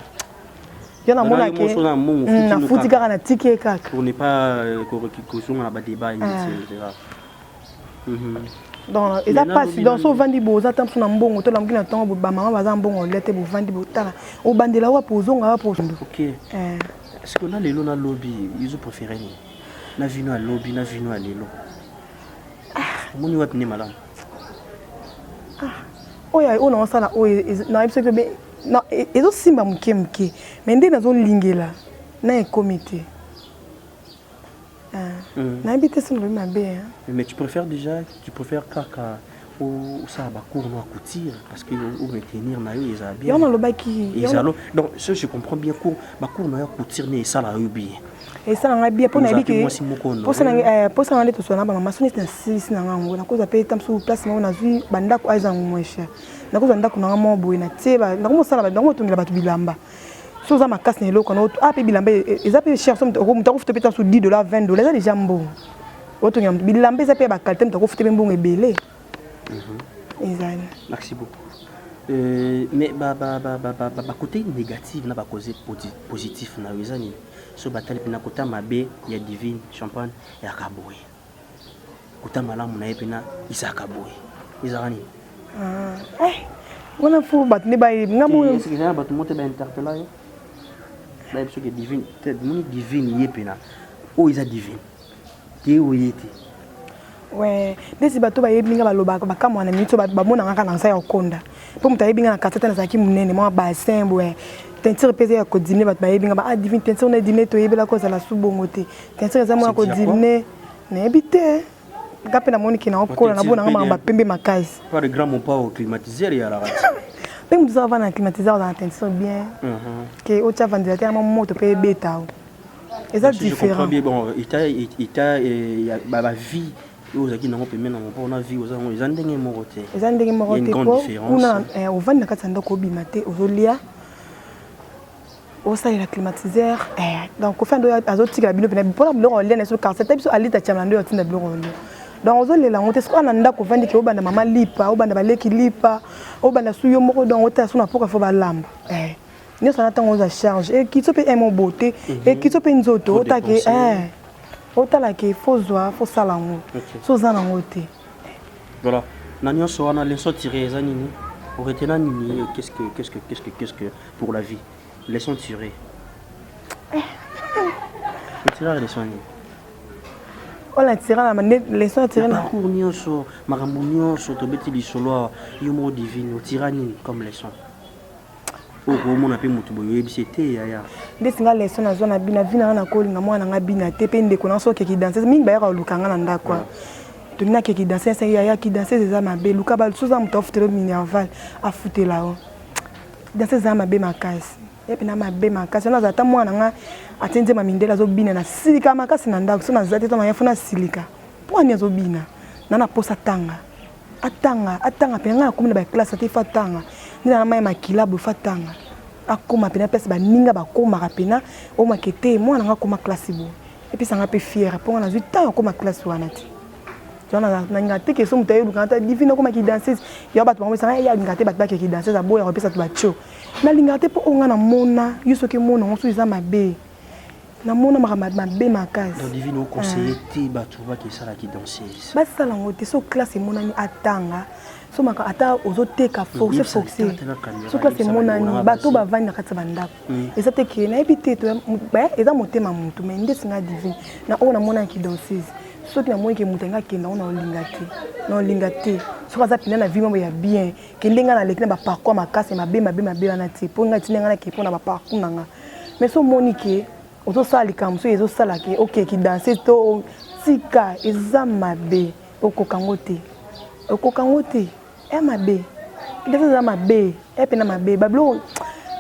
Yana mona ke na futi kaka na tike kaka. Pour ne pas correction na ba débat etc. Donc ils a passé dans son vandi boza tant na mbongo to la mkina tongo ba mama baza mbongo lete bo vandi botala o bandela wa pozonga wa pozo. OK. Est-ce que là les lona lobby ils ont préféré na vino à lobby na vino à lelo. Moni wat ni madame. Oya ona sala oya na ibse que na ezo simba mkemke mais ndé nazo lingela na comité. Na habité sur le mabé. Mais tu préfères kaka ou ça ba cours no couture parce que ou maintenir na yo eza bien. Yo na lo baki. Donc ce je comprends bien cours ba cours no couture mais ça la yo bien. Et ça na bien pour na biki. Pour ça na to sona ba mama soni na sisi na ngango na koza pe tamsu place mo na zui banda ko aiza ngwesha. Na koza ndako na ngamo boy na teba na ko sala ba ndako tongela batu bilamba. Soza makasi na eloko na oto ape bilamba eza pe cher somme ko mutako futa peta sur $10 $20 eza déjà mbongo oto ngam bilamba eza pe ba qualité mutako futa pe mbongo ebele. Ezali. Merci beaucoup. Mais ba côté négatif na ba cause positif na wezani so batali pena kota mabe ya divine champagne ya kaboy kota malamu na epena isaka boy ezani wana fu bat ne ba ngamu est-ce que ça ba tout monter ba interpeller là parce que divine tête mon divine yepena o isa divine te o yete ouais desi bato ba yebinga baloba ba kamwa na mito ba mona ngaka na nsa ya okonda po muta yebinga na kaseta na zaki munene mo ba sembo tentire pese ya ko dîner ba yebinga ba divine tentire na dîner to yebela ko za la subongo te tentire za mo ko dîner na ebite gape na moniki na okola na bona ngamba ba pembe makasi pas de grand mon pas au climatiseur ya la radio. Même nous avons un climatiseur dans l'attention bien. Que au tchava ventilateur mon moto peut bêta. Et ça différent. Bon, il t'a ba vie aux qui n'ont pas même on a vie aux gens ils ont ndenge moroté. Ils ont ndenge moroté. Il y a une grande différence. On au vendre katanda ko bimate ozolia. Au ça il a climatiseur donc au fin de azoti la bino pour la blonde lene sur car cette biso alita chamando yotinda blonde. Donc ozolela ngote siko ananda ko vandi ke obanda mama lipa obanda baleki lipa obanda suyo moko donc ota suna poka fo balamba ni ça attend on charge et qui peut aimer beauté et qui peut nzoto ota ke ota la ke fo zoa fo salango so zana ngote. Voilà nanyo so ana leçon tirée za nini pour retenir nini qu'est-ce que pour la vie leçon tirée tirer les leçons. On a tiré la manette, les soins tirés na cour nyonso makambo nyonso to beti lisolo yo mo divine tirani comme leçon. O ko mo na pe mutu boyo ebisete ya. Desinga leçon na zona bina vina na kolinga mwana nga bina te pe ndeko na so ke ki danser mingi ba ya lukanga na ndako. To na ke ki danser ça ya ki danser za mabe luka ba soza mutu ofutelo minerval afutela o. Danser za mabe makasi. Et na mabe makasi na za ta mwana nga atende mamindela zo bina na silika makasi na ndako so na zate to mayafuna silika pwani zo bina na posa tanga atanga penga komina ba classe te fatanga ndina na mai makila bo fatanga akoma pena pesa baninga bakoma rapena o makete moi nanga koma classe bo et puis ça nga pe fier pour na 8 ans koma classe wana ti jona na ngate ke so mutaye lukanta divine koma ki danseuse yo bato bango ça ya ngate bato ba ki danseuse abo ya repesa to bacho na lingate po onga na mona yuso ke mona on so mabe na mona mabe makasi donc divine au conseiller ti bato ba ki sala ki danseuse ba sala ngote so classe mona ni atanga so maka ata ozoteka force so classe mona ni bato bavandi na kati bandako eza te ke na ebite to ba eza motema mutu mais ndesi nga divine na ona mona ki danseuse soki na moi ke mutu nga kenda ona olinga te so kaza pina na vie mo ya bien ke ndenga na lekina ba parcours makasi mabe wana te po nga tinenga na ke pona ba parcours nanga mais so monike ozo sala kam so ezo sala ke OK ki danser to sika eza mabe okokangote e mabe eza mabe e pena mabe bablo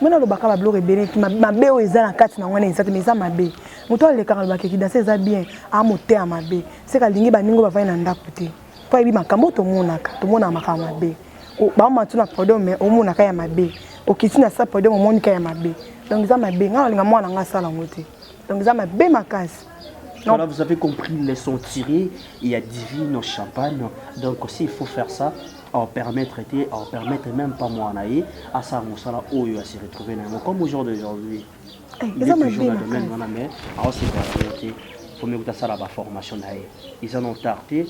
mona lobaka bablo rebele ki mabe o eza na kati na ngwana eza te mais eza mabe moto alekaka lobaka ki danser eza bien a mote ya mabe se ka lingi baningo bavai na ndako te po ebi makambo tomona makambo mabe ba matuna pardon mais omona ka ya mabe okiti na sa pardon omoni ka ya mabe donc eza mabe nga linga mwana nga sala ngote donc ça m'a bien ma casse. Voilà, vous avez compris, les sons tirés, il y a divine au champagne. Donc aussi, il faut faire ça, en permettre même pas moi à ça, on s'en a à s'y retrouver. Comme aujourd'hui, il y a toujours le domaine, mais alors c'est pas il faut m'écouter ça la formation. Ils en ont tardé.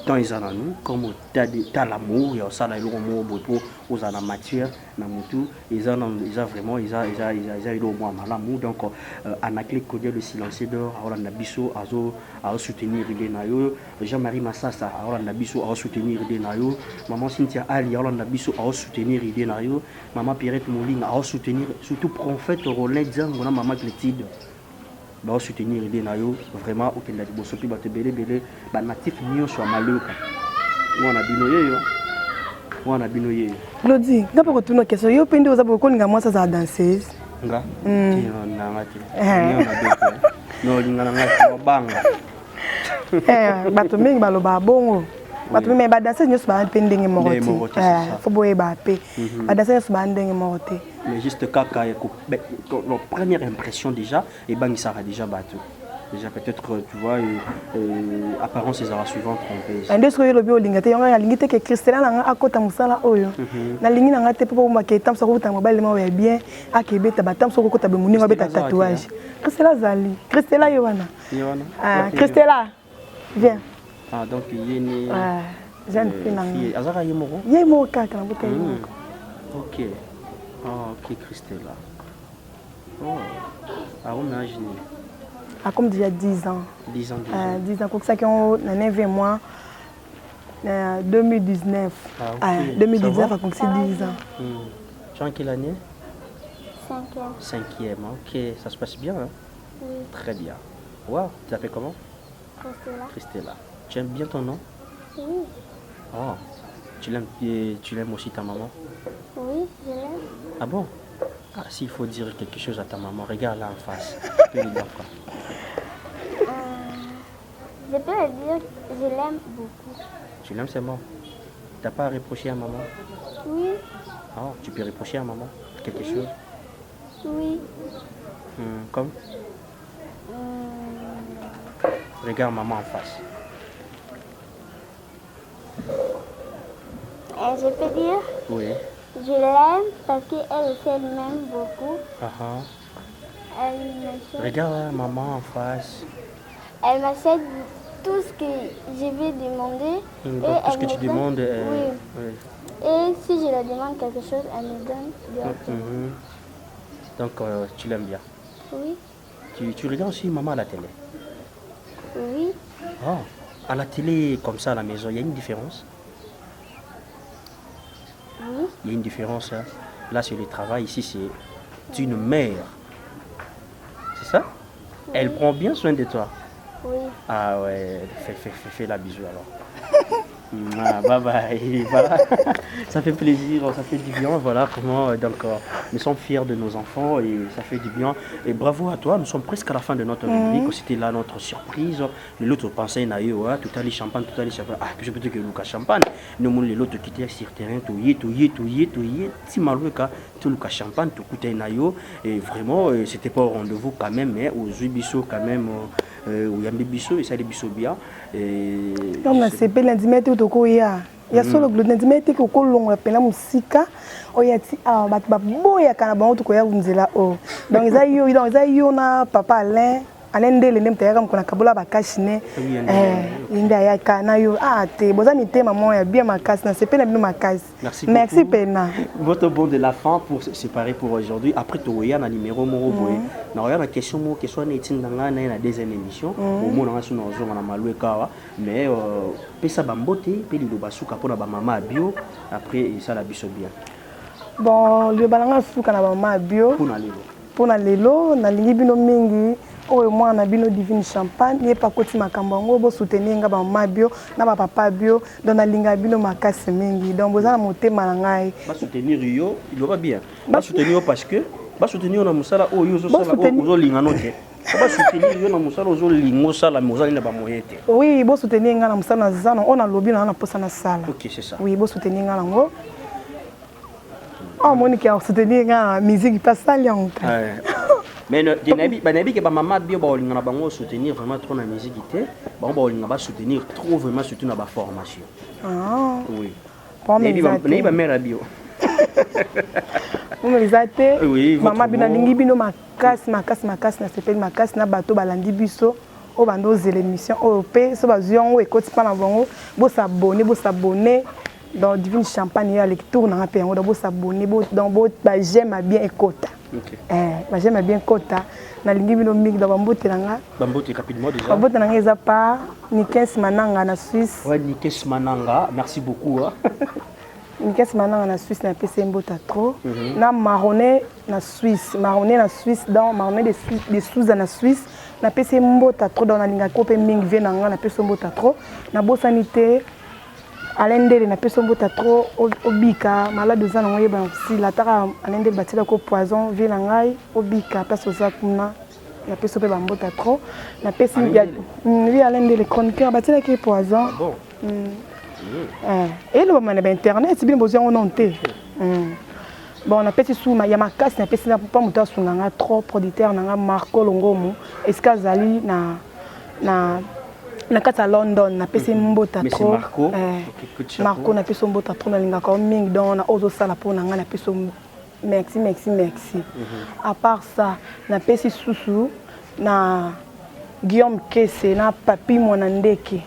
Quand ils en ont nous, comme t'as l'amour, il y a ça là, ils ont l'amour beaucoup, aux en matière, dans tout, ils ont vraiment, ils ont eu au moins l'amour. Donc, en a clé codé le silencieux d'or, à Hollande Bisso, à soutenir les naïos, Jean-Marie Massassa, à Hollande Bisso, à soutenir les naïos, maman Cynthia Ali, à Hollande Bisso, à soutenir les naïos, maman Pierrette Mouling, à soutenir, surtout prophète Roland Zang, on a maman Clétide. Bah soutenir les naïos vraiment au Kenya de Bosopi bah te belé bah natif nion soit malheureux moi on a binoyé Lodi nga pas retourner question yo pende oza boko linga moi ça danseuse nga na ngati no linga na ngati banga bato mingi baloba bongo bato mingi ba danseuse nyos ba pendenge moroti faut boye ba pe ba danseuse ba ndenge moroti. Mais juste kaka la première impression déjà et ben il sera déjà battu. Déjà peut-être tu vois apparence ils aura suivant trompé. Ande so yelo bio lingate yonga lingite ke Christella na akota musala oyo. Na lingi na ngate popo mbake tam so ko tamo bale ma bien akebeta batam so ko tabe muninga beta tatouage. Christella zali. Christella yowana. Ah Christella. Viens. Ah donc il est né jeune fille na. Azara yemoko. Yemo kaka na bote. OK. Ah, ok, Christella. Oh, à mon âge comme déjà 10 ans. 10 ans. 10 ans, comme ça qu'on a 9 mois. 2019. Ah, okay. 2019, comme c'est 10 ans. Tu es en quelle année? 5e. 5e, ok. Ça se passe bien, hein? Oui. Très bien. Wow, tu t'appelles comment? Christella. Christella. Tu aimes bien ton nom? Oui. Oh, tu l'aimes aussi ta maman? Oui, je l'aime. Ah bon? Ah, s'il faut dire quelque chose à ta maman, regarde là en face. Tu peux lui dire quoi? Je peux lui dire que je l'aime beaucoup. Tu l'aimes, c'est bon. T'as pas à reprocher à maman? Oui. Oh, tu peux reprocher à maman quelque chose? Oui. Comme? Regarde maman en face. Je peux dire? Oui. Je l'aime parce qu'elle aussi elle m'aime beaucoup. Elle regarde là, maman en face. Elle m'achète tout ce que je vais demander. Donc tout ce que tu demandes. Oui. Oui. Et si je leur demande quelque chose, elle me donne directement. Donc tu l'aimes bien? Oui. Tu regardes aussi maman à la télé? Oui. Oh, à la télé comme ça à la maison, il y a une différence? Oui. Il y a une différence. Hein. Là, c'est le travail. Ici, c'est une mère. C'est ça? Oui. Elle prend bien soin de toi? Oui. Ah ouais, fais la bisou alors. Bye bye. Voilà. Ça fait plaisir, ça fait du bien. Voilà comment donc nous sommes fiers de nos enfants et ça fait du bien. Et bravo à toi. Nous sommes presque à la fin de notre rubrique. C'était là notre surprise. L'autre pensait naïo, tout à l'heure champagne, tout à l'heure champagne. Ah, je peux dire que Lucas champagne. Nous les l'autre qui étaient sur terrain, tout si malouka, tout Lucas champagne, tout coûtait naïo. Et vraiment, c'était pas au rendez-vous quand même, mais aux Ubiso quand même. Où yambi biso et ça les biso bien et non c'est pas l'indimètre toko ya solo l'indimètre ko longa pena musika oyati ba boya kana ba toko ya unzela o donc ça yo na papa Alain Ndele ndem tayaka mkona kabola bakashine inda ya kana yo te bozani te maman ya bien makasi na sepena bino makasi merci pena votre bon de la fin pour se séparer pour aujourd'hui après toya na numéro moko boye na oya na question mo question na etindanga na deuxième émission au mona na suna ozonga na malueka mais pesa bambote pe lilo basuka pona ba mama bio après ça la biso bien bon le balanga suka na ba mama bio pona lelo na lingi bino mingi oyo mwana bino divine champagne ye pakoti makambo ngo bo soutenir nga ba mama bio na ba papa bio dans na linga bino makasi mingi donc bozana motema na ngai ba soutenir yo il va bien ba soutenir parce que ba soutenir na musala oyo zo sala ozo linga note ba soutenir yo na musala ozo lingo sala mozali na ba moyete oui bo soutenir nga na musala na zana on a lobby na posa na sala OK c'est ça oui bo soutenir nga ngo Monique a soutenir nga musique pas saliante mais banabi que ba maman bio ba olinga na bango soutenir vraiment trop na musique té ba olinga ba soutenir trop vraiment surtout na ba formation oui pour mais ba mère bio oui maman bina lingi bino makasi na sepeli makasi na bato balandi biso o bando l'émission o pe so bazion o ekoti pa na bango bo s'abonner dans Divine Champagne ya lecture na pe ngo bo s'abonner dans bo ba j'aime bien ekota j'aime bien kota na lingi bino mik dans bambote nanga bambote rapidement déjà bambote nanga eza pa Nikes Mananga na Suisse Nikes Mananga merci beaucoup Nikes Mananga na Suisse na PC mbota trop na Marronnet na Suisse dans Marronnet de Souza na Suisse na PC mbota trop dans na linga kope ming vie nanga na PC mbota trop na bo sanité Alain Ndele na peso mbota trop obika malade za na ngoyeba si la taka Alain Ndele batila ko poison vie na ngai obika place za kuna na peso pe bambota trop na pesi ya vie Alain Ndele chroniqueur batila ki poison bon et le moment na internet bien besoin on onté bon na pesi suma ya makasi na pesi na pas muta sunganga trop producteur na Marco Longomo eskazali na kata London na pesi mbota trop Marco na pesi mbota trop na linga ko mingi don na ozo sala pona nga na pesi merci à part ça na pesi susu na Guillaume Kesse na Papi Monandeki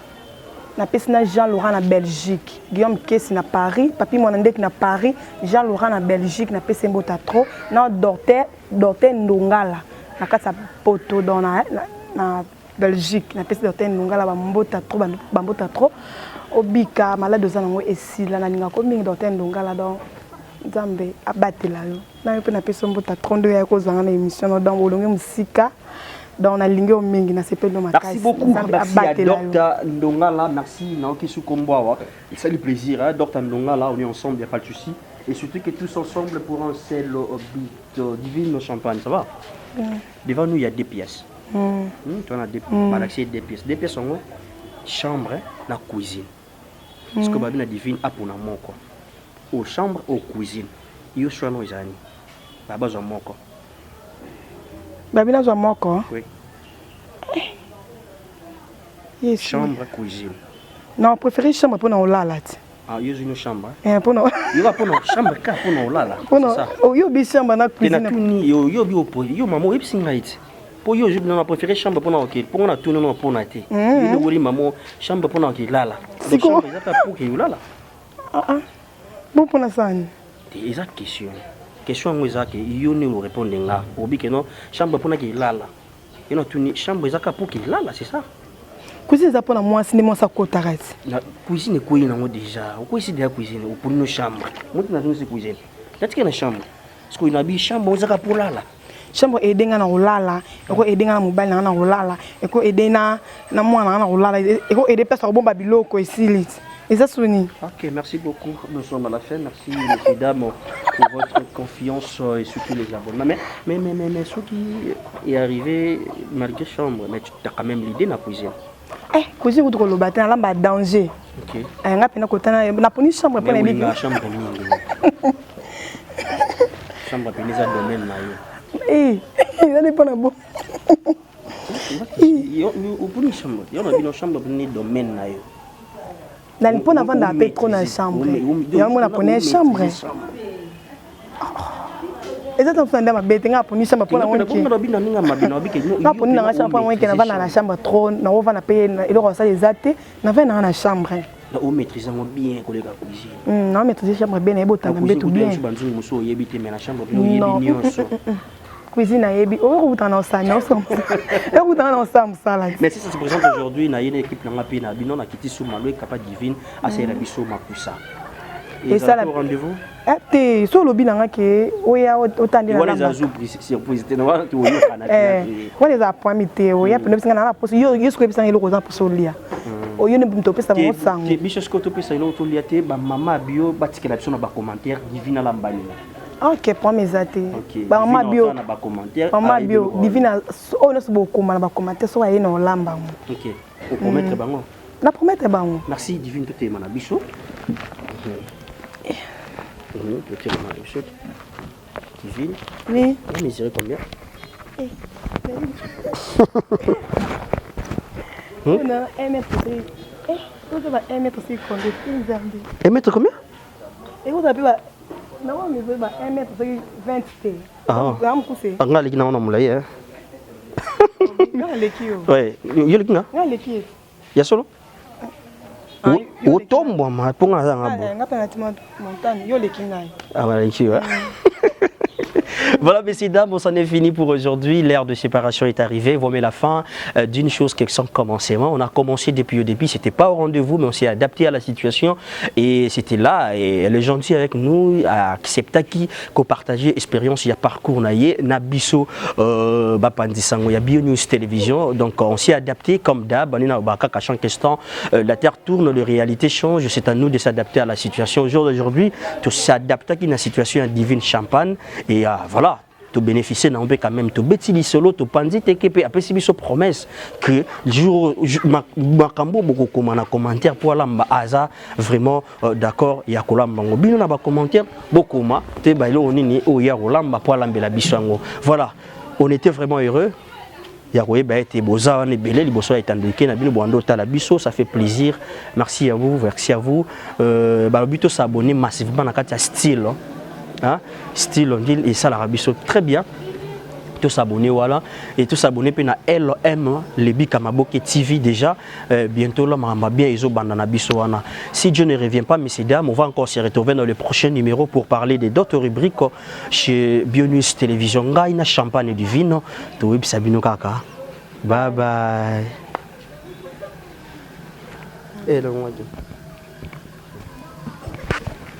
na pesi na Jean Laurent na Belgique Guillaume Kesse na Paris Papi Monandeki na Paris Jean Laurent na Belgique na pesi mbota trop na docteur Ndongala na kata poto don na Belgique na pesi docteur Ndongala bambota trop obika malade za nango esila na linga ko mingi docteur Ndongala donc Nzambe abatela yo na yo pe na pesi mbota trop ndo ya ko zanga na émission dans bolonge musika dans na linga o mingi na sepelo makasi merci beaucoup merci docteur Ndongala merci na okisu komboa c'est le plaisir docteur Ndongala on est ensemble il y a pas de souci et surtout que tous ensemble pour un seul but divine champagne ça va devant nous il y a deux pièces tu en as deux pièces en chambre na cuisine parce que babina divine a pour na moko au chambre au cuisine yo choix no izani baba zo moko babina zo moko oui yes chambre cuisine non préféré chambre pour na olala yo une chambre pour na yo va pour na chambre ka pour na olala c'est ça yo bi chambre na cuisine yo bi opo yo maman epsinga iti pour yo je na préféré chambre pour na ok pour na tourner na pour na té yo wori maman chambre pour na ok lala donc chambre ça pour que yo lala bon pour na sani exact question ngo ezake yo ne lo répondre nga obi que non chambre pour na ki lala yo na tourner chambre ezaka pour que lala c'est ça cuisine za pour na moi cinéma ça kotarati na cuisine ko yina ngo déjà ko isi de cuisine pour nos chambre mutu na tuni cuisine natika na chambre parce que inabi chambre ezaka pour lala chambre edenga na olala eko edenga na mobile na olala eko edena na mwana na olala eko ede pesa bomba biloko esili Et ça, Sony. Ok, merci beaucoup. Nous sommes à la fin. Merci, mesdames, dames, pour votre confiance et surtout les abonnements. Mais ce qui est arrivé malgré chambre, mais tu as quand même l'idée de la cuisine. Cuisine, vous trouvez le bâtiment, là, il danger. Ok. On a une chambre pour les bébés. Chambre chambre pour les domaine. Ça dépend de bon. Il y a une chambre pour les domaines. Dans le pont avant d'aller trop dans la chambre. Il y a une chambre. Et ça, on fait un bête pour une chambre pour la chambre dans la chambre trop. On va payer. Il aura ça les athées. On va dans la chambre. On maîtrise bien collègue cuisine. Non, maîtrise chambre bien et beau temps tout bien. Non. Cuisine ayebi o ko tana osanya ensemble. Et ko tana ensemble ça là. Mais si ça se présente aujourd'hui na une équipe na pe na bino na kiti sous malo capable divine à c'est la biso makusa. Et ça le rendez-vous? Te so lobi na ke oya otandi na. Wala za zu surprise te na wa to yo kana. Wala za point te oya pe no singa na poso yo yesu ko bisanga eloko za poso lia. Oyo ne mto pesa mo sango. Ke biso ko to pesa eloko to lia te ba mama bio batikela biso na ba commentaire divine la mbani. Ok, pour mes athées. Maman bio, maman bio, divine, on ne se beaucoup mal à commenter, soit il y a un lamba. Ok, on promet bango. La promette bango. Merci divine, tout est manabicho. Petit manabicho. Divine. Oui. On mesurer combien? Non, 1 mètre. Vous avez 1 mètre 50. 1 mètre combien? Et vous avez non, mais vous avez 1 mètre 20. Ah, on a les gens qui ont ouais, il y a les gens. Il y a solo. Au tombe, moi, pour un Voilà, messieurs, dames, on s'en est fini pour aujourd'hui. L'ère de séparation est arrivée. Vous la fin d'une chose qui est commencement. On a commencé depuis le début. C'était pas au rendez-vous, mais on s'est adapté à la situation. Et c'était là. Et les gens qui avec nous, accepté qui partager expérience, il y a parcours naïe, nabiso, bapandisango, il y a BioNews Télévision. Donc on s'est adapté comme d'hab. À chaque instant, la terre tourne, les réalités changent. C'est à nous de s'adapter à la situation. Aujourd'hui, tout s'adapter à une situation divine champagne. Et voilà, tu bénéficies quand même, tu bétis solo, tu penses que après c'est une promesse que le jour Makambo beaucoup comme un commentaire pour la Aza vraiment d'accord il y a kolam bango bino na ba commentaire beaucoup ma te ba lo nini o ya kolamba pour la mbela bisango. Voilà, on était vraiment heureux. Ça fait plaisir. Merci à vous, merci à vous. Balobito s'abonner massivement à la style. Hein? Style on dit et ça l'Arabie Saoudite très bien. Tout s'abonner voilà et tout s'abonner puis na LM les Bikamaboke TV déjà bientôt là m'a bien iso bandana biso wana. Si Dieu ne revient pas messieurs dames, on va encore se retrouver dans le prochain numéro pour parler de d'autres rubriques chez BioNews Télévision. Ngaina champagne et du vino. To web sabino kaka. Bye bye. Et le moi.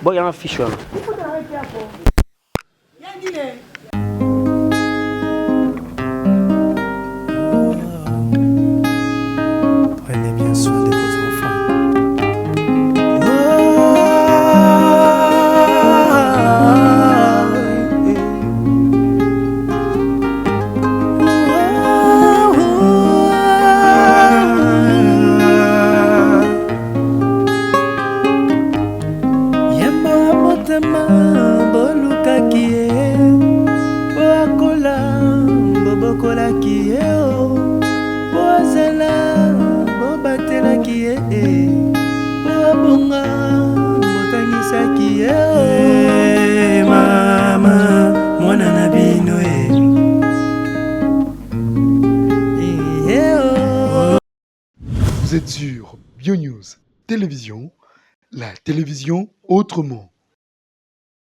Bon, il y a un fichu là. Prenez bien soin de vos Vous êtes sur BioNews Télévision, la télévision autrement.